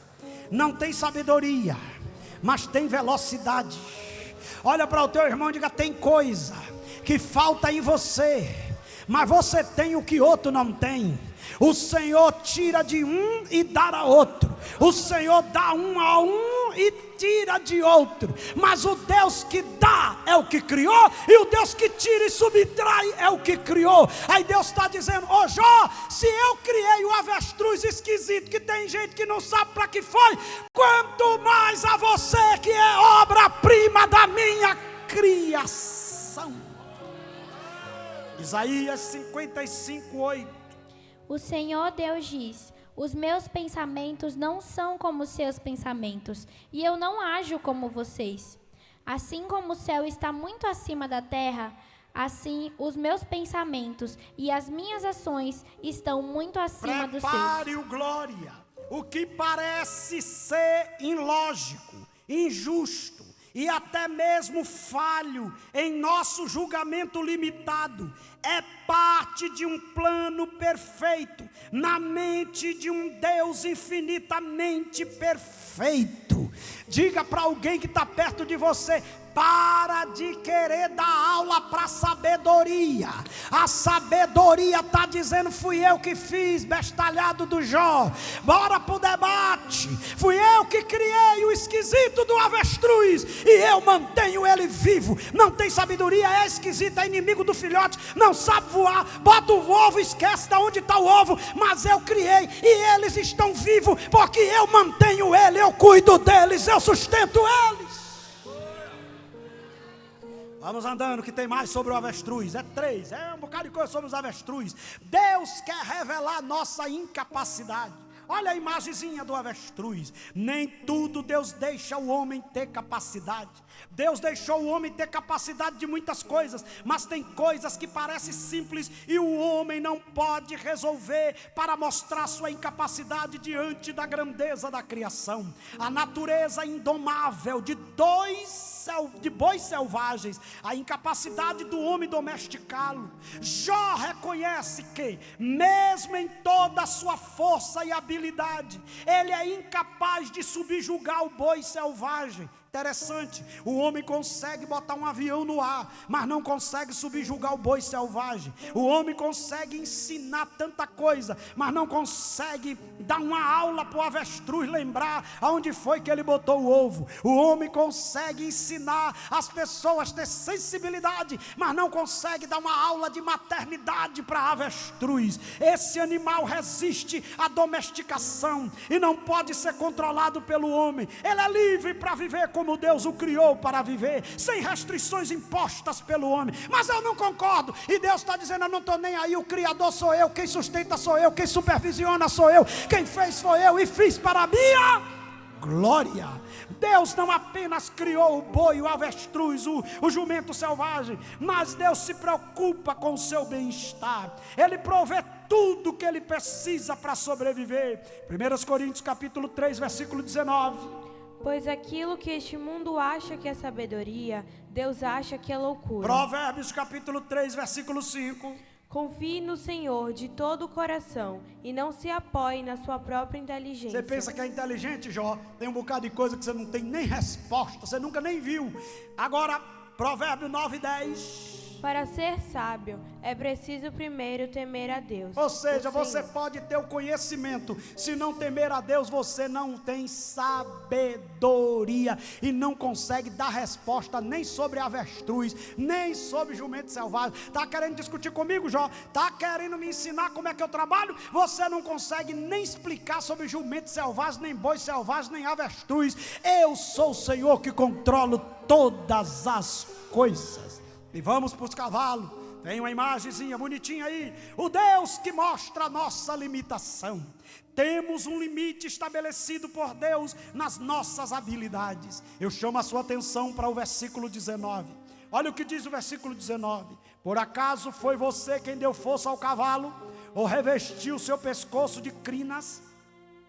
S1: não tem sabedoria, mas tem velocidade. Olha para o teu irmão e diga: tem coisa que falta em você, mas você tem o que outro não tem. O Senhor tira de um e dá a outro. O Senhor dá um a um e tira de outro. Mas o Deus que dá é o que criou, e o Deus que tira e subtrai é o que criou. Aí Deus está dizendo: ô Jó, se eu criei o avestruz esquisito, que tem gente que não sabe para que foi, quanto mais a você, que é obra-prima da minha criação. Isaías 55, 8.
S4: O Senhor Deus diz: os meus pensamentos não são como os seus pensamentos, e eu não ajo como vocês. Assim como o céu está muito acima da terra, assim os meus pensamentos e as minhas ações estão muito acima dos seus.
S1: Prepare o glória. O que parece ser ilógico, injusto, e até mesmo falho em nosso julgamento limitado, é parte de um plano perfeito, na mente de um Deus infinitamente perfeito. Diga para alguém que está perto de você: para de querer dar aula para a sabedoria. A sabedoria está dizendo: fui eu que fiz, bestalhado do Jó. Bora para o debate. Fui eu que criei o esquisito do avestruz e eu mantenho ele vivo. Não tem sabedoria, é esquisito, é inimigo do filhote, não sabe voar, bota o ovo, esquece de onde está o ovo. Mas eu criei e eles estão vivos, porque eu mantenho ele, eu cuido deles, eu sustento eles. Vamos andando, que tem mais sobre o avestruz. É 3, é um bocado de coisa sobre os avestruz. Deus quer revelar nossa incapacidade. Olha a imagenzinha do avestruz. Nem tudo Deus deixa o homem ter capacidade. Deus deixou o homem ter capacidade de muitas coisas, mas tem coisas que parecem simples e o homem não pode resolver, para mostrar sua incapacidade diante da grandeza da criação. A natureza indomável de bois selvagens, a incapacidade do homem domesticá-lo. Jó reconhece que, mesmo em toda a sua força e habilidade, ele é incapaz de subjugar o boi selvagem. Interessante, o homem consegue botar um avião no ar, mas não consegue subjugar o boi selvagem. O homem consegue ensinar tanta coisa, mas não consegue dar uma aula para o avestruz lembrar aonde foi que ele botou o ovo. O homem consegue ensinar as pessoas a ter sensibilidade, mas não consegue dar uma aula de maternidade para avestruz. Esse animal resiste à domesticação e não pode ser controlado pelo homem. Ele é livre para viver como Deus o criou para viver, sem restrições impostas pelo homem. Mas eu não concordo, e Deus está dizendo: eu não estou nem aí, o Criador sou eu, quem sustenta sou eu, quem supervisiona sou eu, quem fez foi eu, e fiz para a minha glória. Deus não apenas criou o boi, o avestruz, o jumento selvagem, mas Deus se preocupa com o seu bem-estar. Ele provê tudo que ele precisa para sobreviver. 1 Coríntios capítulo 3, versículo 19.
S3: Pois aquilo que este mundo acha que é sabedoria, Deus acha que é loucura.
S1: Provérbios capítulo 3, versículo 5.
S3: Confie no Senhor de todo o coração e não se apoie na sua própria inteligência.
S1: Você pensa que é inteligente, Jó? Tem um bocado de coisa que você não tem nem resposta, você nunca nem viu. Agora, Provérbio 9, 10.
S3: Para ser sábio, é preciso primeiro temer a Deus.
S1: Ou seja, você pode ter o conhecimento, se não temer a Deus, você não tem sabedoria e não consegue dar resposta nem sobre avestruz, nem sobre jumento selvagem. Está querendo discutir comigo, Jó? Está querendo me ensinar como é que eu trabalho? Você não consegue nem explicar sobre jumento selvagem, nem boi selvagem, nem avestruz. Eu sou o Senhor que controlo todas as coisas. E vamos para os cavalos. Tem uma imagenzinha bonitinha aí. O Deus que mostra a nossa limitação. Temos um limite estabelecido por Deus nas nossas habilidades. Eu chamo a sua atenção para o versículo 19. Olha o que diz o versículo 19. Por acaso foi você quem deu força ao cavalo, ou revestiu seu pescoço de crinas?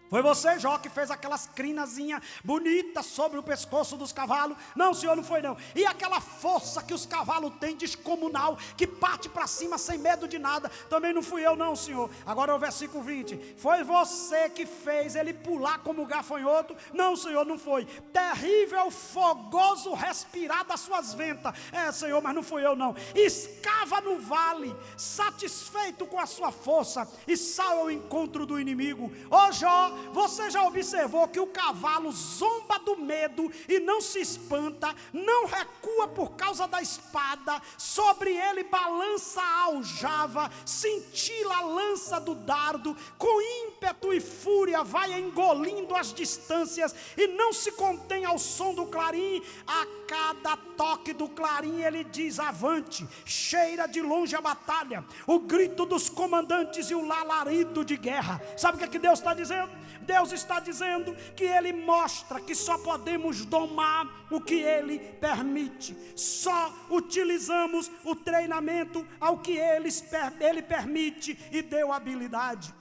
S1: Foi você, Jó, que fez aquelas crinazinhas bonitas sobre o pescoço dos cavalos? Não, senhor, não foi não. E aquela força que os cavalos têm descomunal, que parte para cima sem medo de nada? Também não fui eu não, senhor. Agora é o versículo 20. Foi você que fez ele pular como gafanhoto? Não, senhor, não foi. Terrível, fogoso respirar das suas ventas. É, senhor, mas não fui eu não. Escava no vale, satisfeito com a sua força, e sai ao encontro do inimigo. Ó Jó, você já observou que o cavalo zomba do medo e não se espanta, não recua por causa da espada, sobre ele balança a aljava, cintila a lança do dardo, com ímpeto e fúria vai engolindo as distâncias e não se contém ao som do clarim. A cada toque do clarim ele diz avante, cheira de longe a batalha, o grito dos comandantes e o lalarido de guerra. Sabe o que Deus está dizendo? Deus está dizendo que Ele mostra que só podemos domar o que Ele permite. Só utilizamos o treinamento ao que Ele permite e deu habilidade.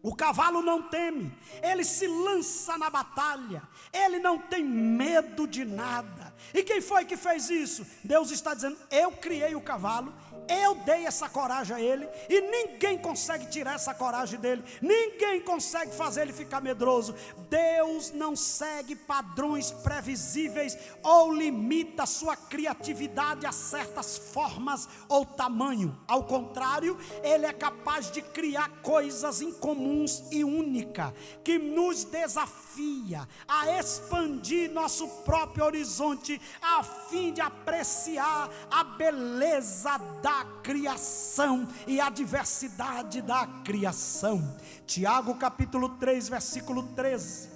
S1: O cavalo não teme, ele se lança na batalha, ele não tem medo de nada. E quem foi que fez isso? Deus está dizendo: eu criei o cavalo, eu dei essa coragem a ele, e ninguém consegue tirar essa coragem dele, ninguém consegue fazer ele ficar medroso. Deus não segue padrões previsíveis ou limita sua criatividade a certas formas ou tamanho. Ao contrário, ele é capaz de criar coisas incomuns e únicas, que nos desafia a expandir nosso próprio horizonte, a fim de apreciar a beleza da criação e a diversidade da criação. Tiago capítulo 3, versículo 13.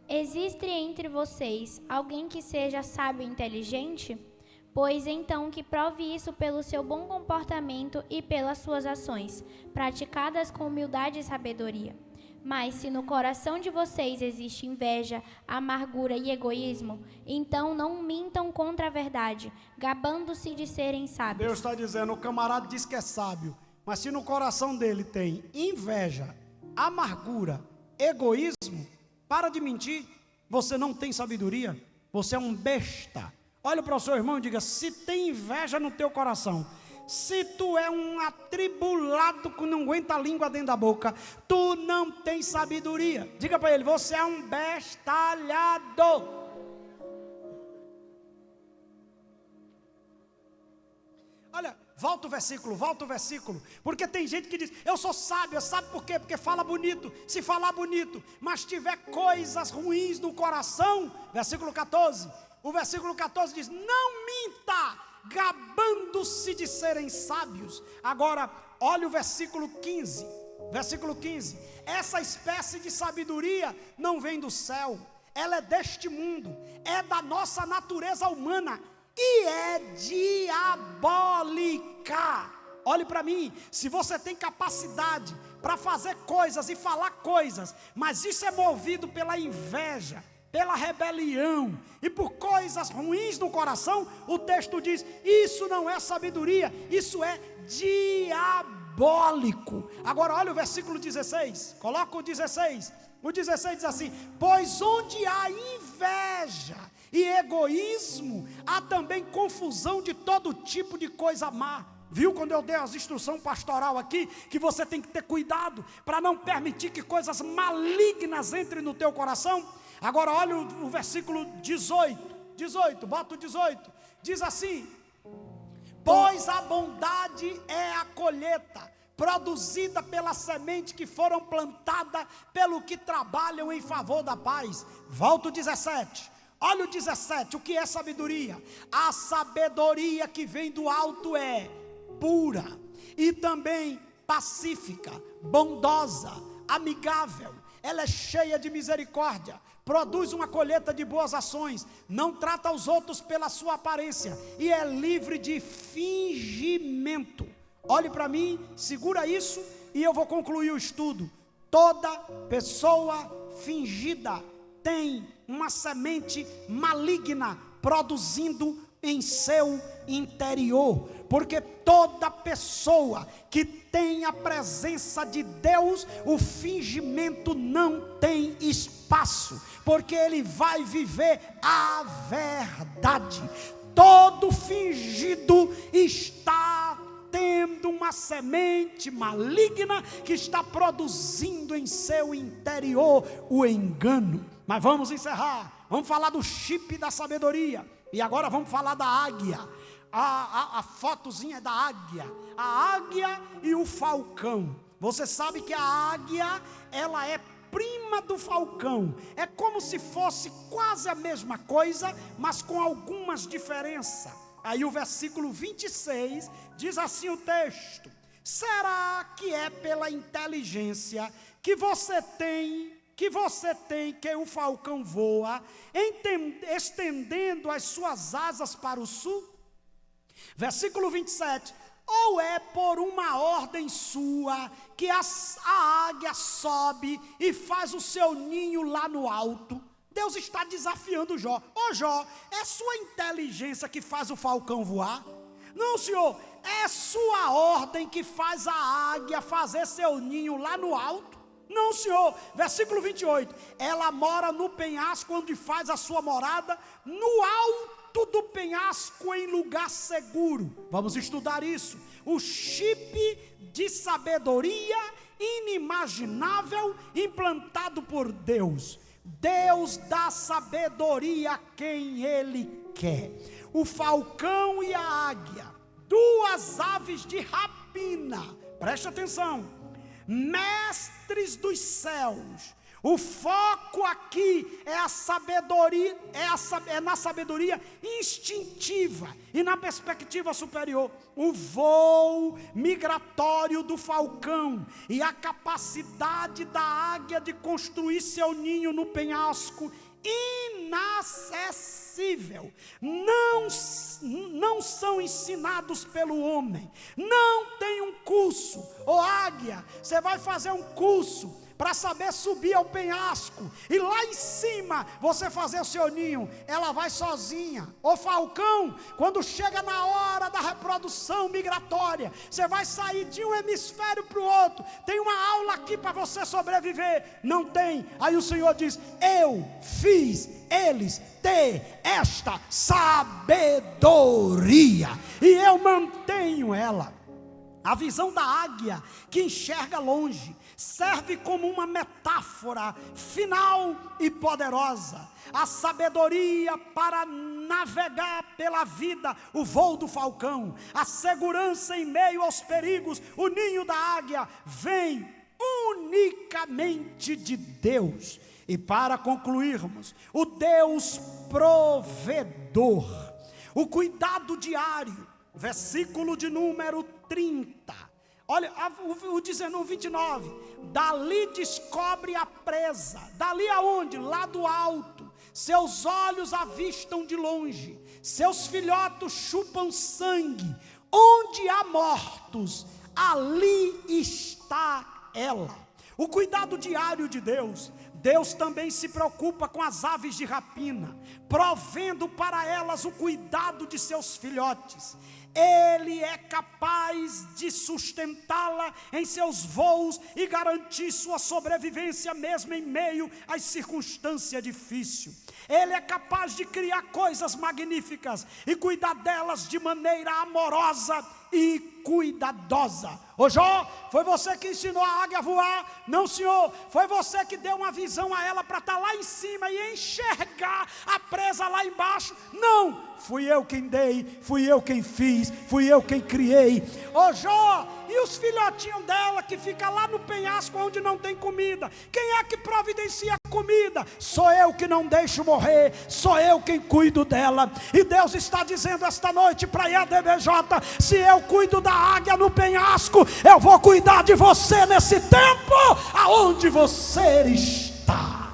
S4: Existe entre vocês alguém que seja sábio e inteligente? Pois então que prove isso pelo seu bom comportamento e pelas suas ações, praticadas com humildade e sabedoria. Mas se no coração de vocês existe inveja, amargura e egoísmo, então não mintam contra a verdade, gabando-se de serem sábios.
S1: Deus está dizendo: o camarada diz que é sábio, mas se no coração dele tem inveja, amargura, egoísmo, para de mentir, você não tem sabedoria, você é um besta. Olha para o seu irmão e diga: se tem inveja no teu coração, se tu é um atribulado que não aguenta a língua dentro da boca, tu não tem sabedoria. Diga para ele: você é um bestalhado. Olha, volta o versículo, porque tem gente que diz: eu sou sábio. Sabe por quê? Porque fala bonito. Se falar bonito, mas tiver coisas ruins no coração, versículo 14, o versículo 14 diz: não minta, gabando-se de serem sábios. Agora, olha o versículo 15. Versículo 15. Essa espécie de sabedoria não vem do céu, ela é deste mundo, é da nossa natureza humana e é diabólica. Olhe para mim, se você tem capacidade para fazer coisas e falar coisas, mas isso é movido pela inveja, pela rebelião e por coisas ruins no coração, o texto diz: isso não é sabedoria, isso é diabólico. Agora olha o versículo 16, coloca o 16. O 16 diz assim: pois onde há inveja e egoísmo, há também confusão de todo tipo de coisa má. Viu quando eu dei as instruções pastoral aqui, que você tem que ter cuidado para não permitir que coisas malignas entrem no teu coração? Agora olha o versículo 18, bota o 18, diz assim: pois a bondade é a colheita, produzida pela semente que foram plantada pelo que trabalham em favor da paz. Volta o 17, olha o 17, o que é sabedoria? A sabedoria que vem do alto é pura e também pacífica, bondosa, amigável, ela é cheia de misericórdia, produz uma colheita de boas ações, não trata os outros pela sua aparência e é livre de fingimento. Olhe para mim, segura isso e eu vou concluir o estudo. Toda pessoa fingida tem uma semente maligna produzindo em seu interior, porque toda pessoa que tem a presença de Deus, o fingimento não tem espaço, porque ele vai viver a verdade. Todo fingido está tendo uma semente maligna que está produzindo em seu interior o engano. Mas vamos encerrar, vamos falar do chip da sabedoria, e agora vamos falar da águia. A fotozinha é da águia, a águia e o falcão. Você sabe que a águia, ela é prima do falcão, é como se fosse quase a mesma coisa, mas com algumas diferenças. Aí o versículo 26 diz assim o texto: será que é pela inteligência que você tem que o falcão voa, estendendo as suas asas para o sul? Versículo 27, ou é por uma ordem sua que a águia sobe e faz o seu ninho lá no alto? Deus está desafiando Jó. Ô Jó, é sua inteligência que faz o falcão voar? Não, senhor, é sua ordem que faz a águia fazer seu ninho lá no alto? Não, Senhor. Versículo 28. Ela mora no penhasco onde faz a sua morada, no alto do penhasco em lugar seguro. Vamos estudar isso. O chip de sabedoria inimaginável implantado por Deus. Deus dá sabedoria a quem Ele quer. O falcão e a águia, duas aves de rapina, preste atenção, mestres dos céus. O foco aqui é a sabedoria, é na sabedoria instintiva e na perspectiva superior. O voo migratório do falcão e a capacidade da águia de construir seu ninho no penhasco inacessível. Não são ensinados pelo homem. Não tem um curso. Ô águia, você vai fazer um curso para saber subir ao penhasco e lá em cima você fazer o seu ninho. Ela vai sozinha. O falcão, quando chega na hora da reprodução migratória, você vai sair de um hemisfério para o outro. Tem uma aula aqui para você sobreviver. Não tem. Aí o Senhor diz: eu fiz eles ter esta sabedoria e eu mantenho ela. A visão da águia que enxerga longe serve como uma metáfora final e poderosa. A sabedoria para navegar pela vida, o voo do falcão, a segurança em meio aos perigos, o ninho da águia, vem unicamente de Deus. E para concluirmos, o Deus provedor, o cuidado diário, versículo de número 30. Olha, o 29. Dali descobre a presa. Dali aonde? Lá do alto. Seus olhos avistam de longe. Seus filhotos chupam sangue. Onde há mortos, ali está ela. O cuidado diário de Deus. Deus também se preocupa com as aves de rapina, provendo para elas o cuidado de seus filhotes. Ele é capaz de sustentá-la em seus voos e garantir sua sobrevivência mesmo em meio às circunstâncias difíceis. Ele é capaz de criar coisas magníficas e cuidar delas de maneira amorosa e cuidadosa. Ô Jó, foi você que ensinou a águia a voar? Não, Senhor, foi você que deu uma visão a ela para estar lá em cima e enxergar a presa lá embaixo? Não, fui eu quem dei, fui eu quem fiz, fui eu quem criei. Ô Jó, e os filhotinhos dela que ficam lá no penhasco onde não tem comida? Quem é que providencia a comida? Sou eu que não deixo morrer, sou eu quem cuido dela. E Deus está dizendo esta noite para a IADBJ: se eu cuido da águia no penhasco, eu vou cuidar de você nesse tempo aonde você está.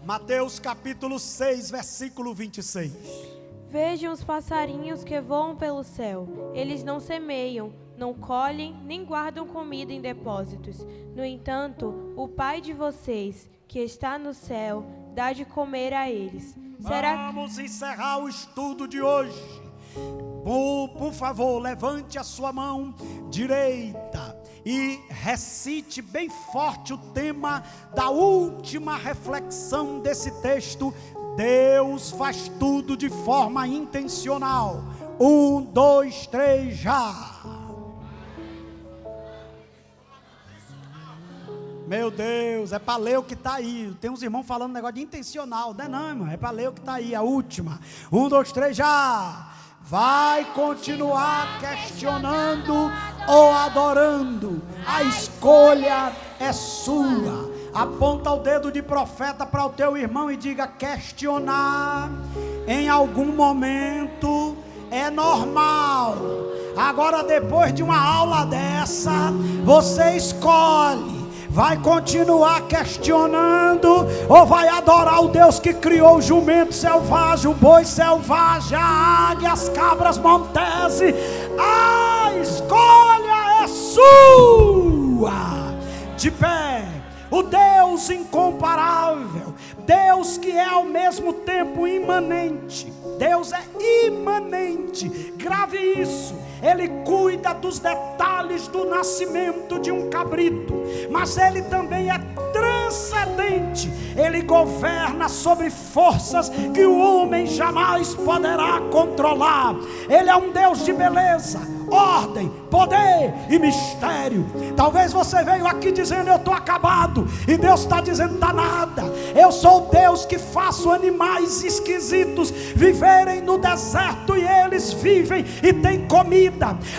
S1: Mateus capítulo 6, versículo 26.
S3: Vejam os passarinhos que voam pelo céu. Eles não semeiam, não colhem, nem guardam comida em depósitos. No entanto, o Pai de vocês, que está no céu, dá de comer a eles.
S1: Vamos encerrar o estudo de hoje. Por favor, levante a sua mão direita e recite bem forte o tema da última reflexão desse texto. Deus faz tudo de forma intencional. 1, 2, 3, já. Meu Deus, é para ler o que está aí. Tem uns irmãos falando negócio de intencional. Não é não, irmão, é para ler o que está aí, a última. 1, 2, 3, já. Vai continuar questionando ou adorando. A escolha é sua. Aponta o dedo de profeta para o teu irmão e diga: questionar em algum momento é normal. Agora, depois de uma aula dessa, você escolhe. Vai continuar questionando ou vai adorar o Deus que criou o jumento selvagem, o boi selvagem, a águia, as cabras montese? A escolha é sua. De pé, o Deus incomparável, Deus que é ao mesmo tempo imanente. Deus é imanente, grave isso. Ele cuida dos detalhes do nascimento de um cabrito, mas Ele também é transcendente. Ele governa sobre forças que o homem jamais poderá controlar. Ele é um Deus de beleza, ordem, poder e mistério. Talvez você veio aqui dizendo: eu estou acabado, e Deus está dizendo: está nada. Eu sou o Deus que faço animais esquisitos viverem no deserto, e eles vivem e têm comida.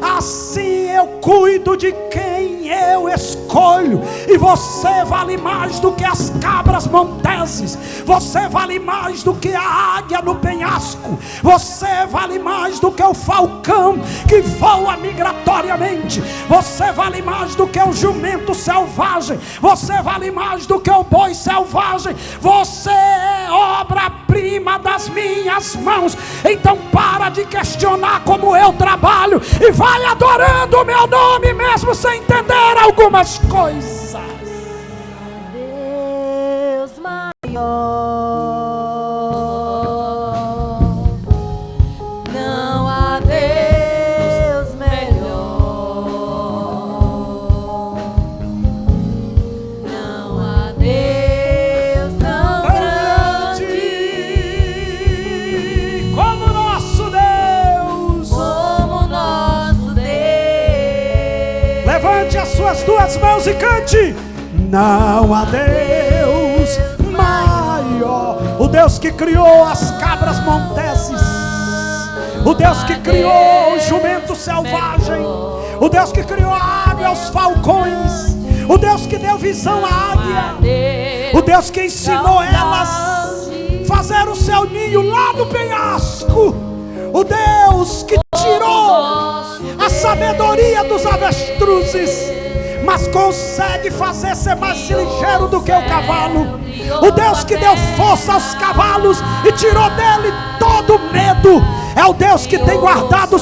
S1: Assim eu cuido de quem eu escolho. E você vale mais do que as cabras monteses, você vale mais do que a águia no penhasco, você vale mais do que o falcão que voa migratoriamente, você vale mais do que o jumento selvagem, você vale mais do que o boi selvagem. Você é obra-prima das minhas mãos. Então para de questionar como eu trabalho e vai adorando o meu nome mesmo sem entender algumas coisas.
S2: Deus maior, não há Deus melhor, não há Deus tão grande
S1: como nosso Deus.
S2: como nosso Deus.
S1: Levante as suas duas mãos e cante: não há Deus maior. O Deus que criou as cabras monteses, o Deus que criou o jumento selvagem, o Deus que criou a águia, os falcões, o Deus que deu visão à águia, o Deus que ensinou elas a fazer o seu ninho lá no penhasco, o Deus que tirou a sabedoria dos avestruzes, mas consegue fazer ser mais ligeiro do que o cavalo. O Deus que deu força aos cavalos e tirou dele todo medo. É o Deus que tem guardado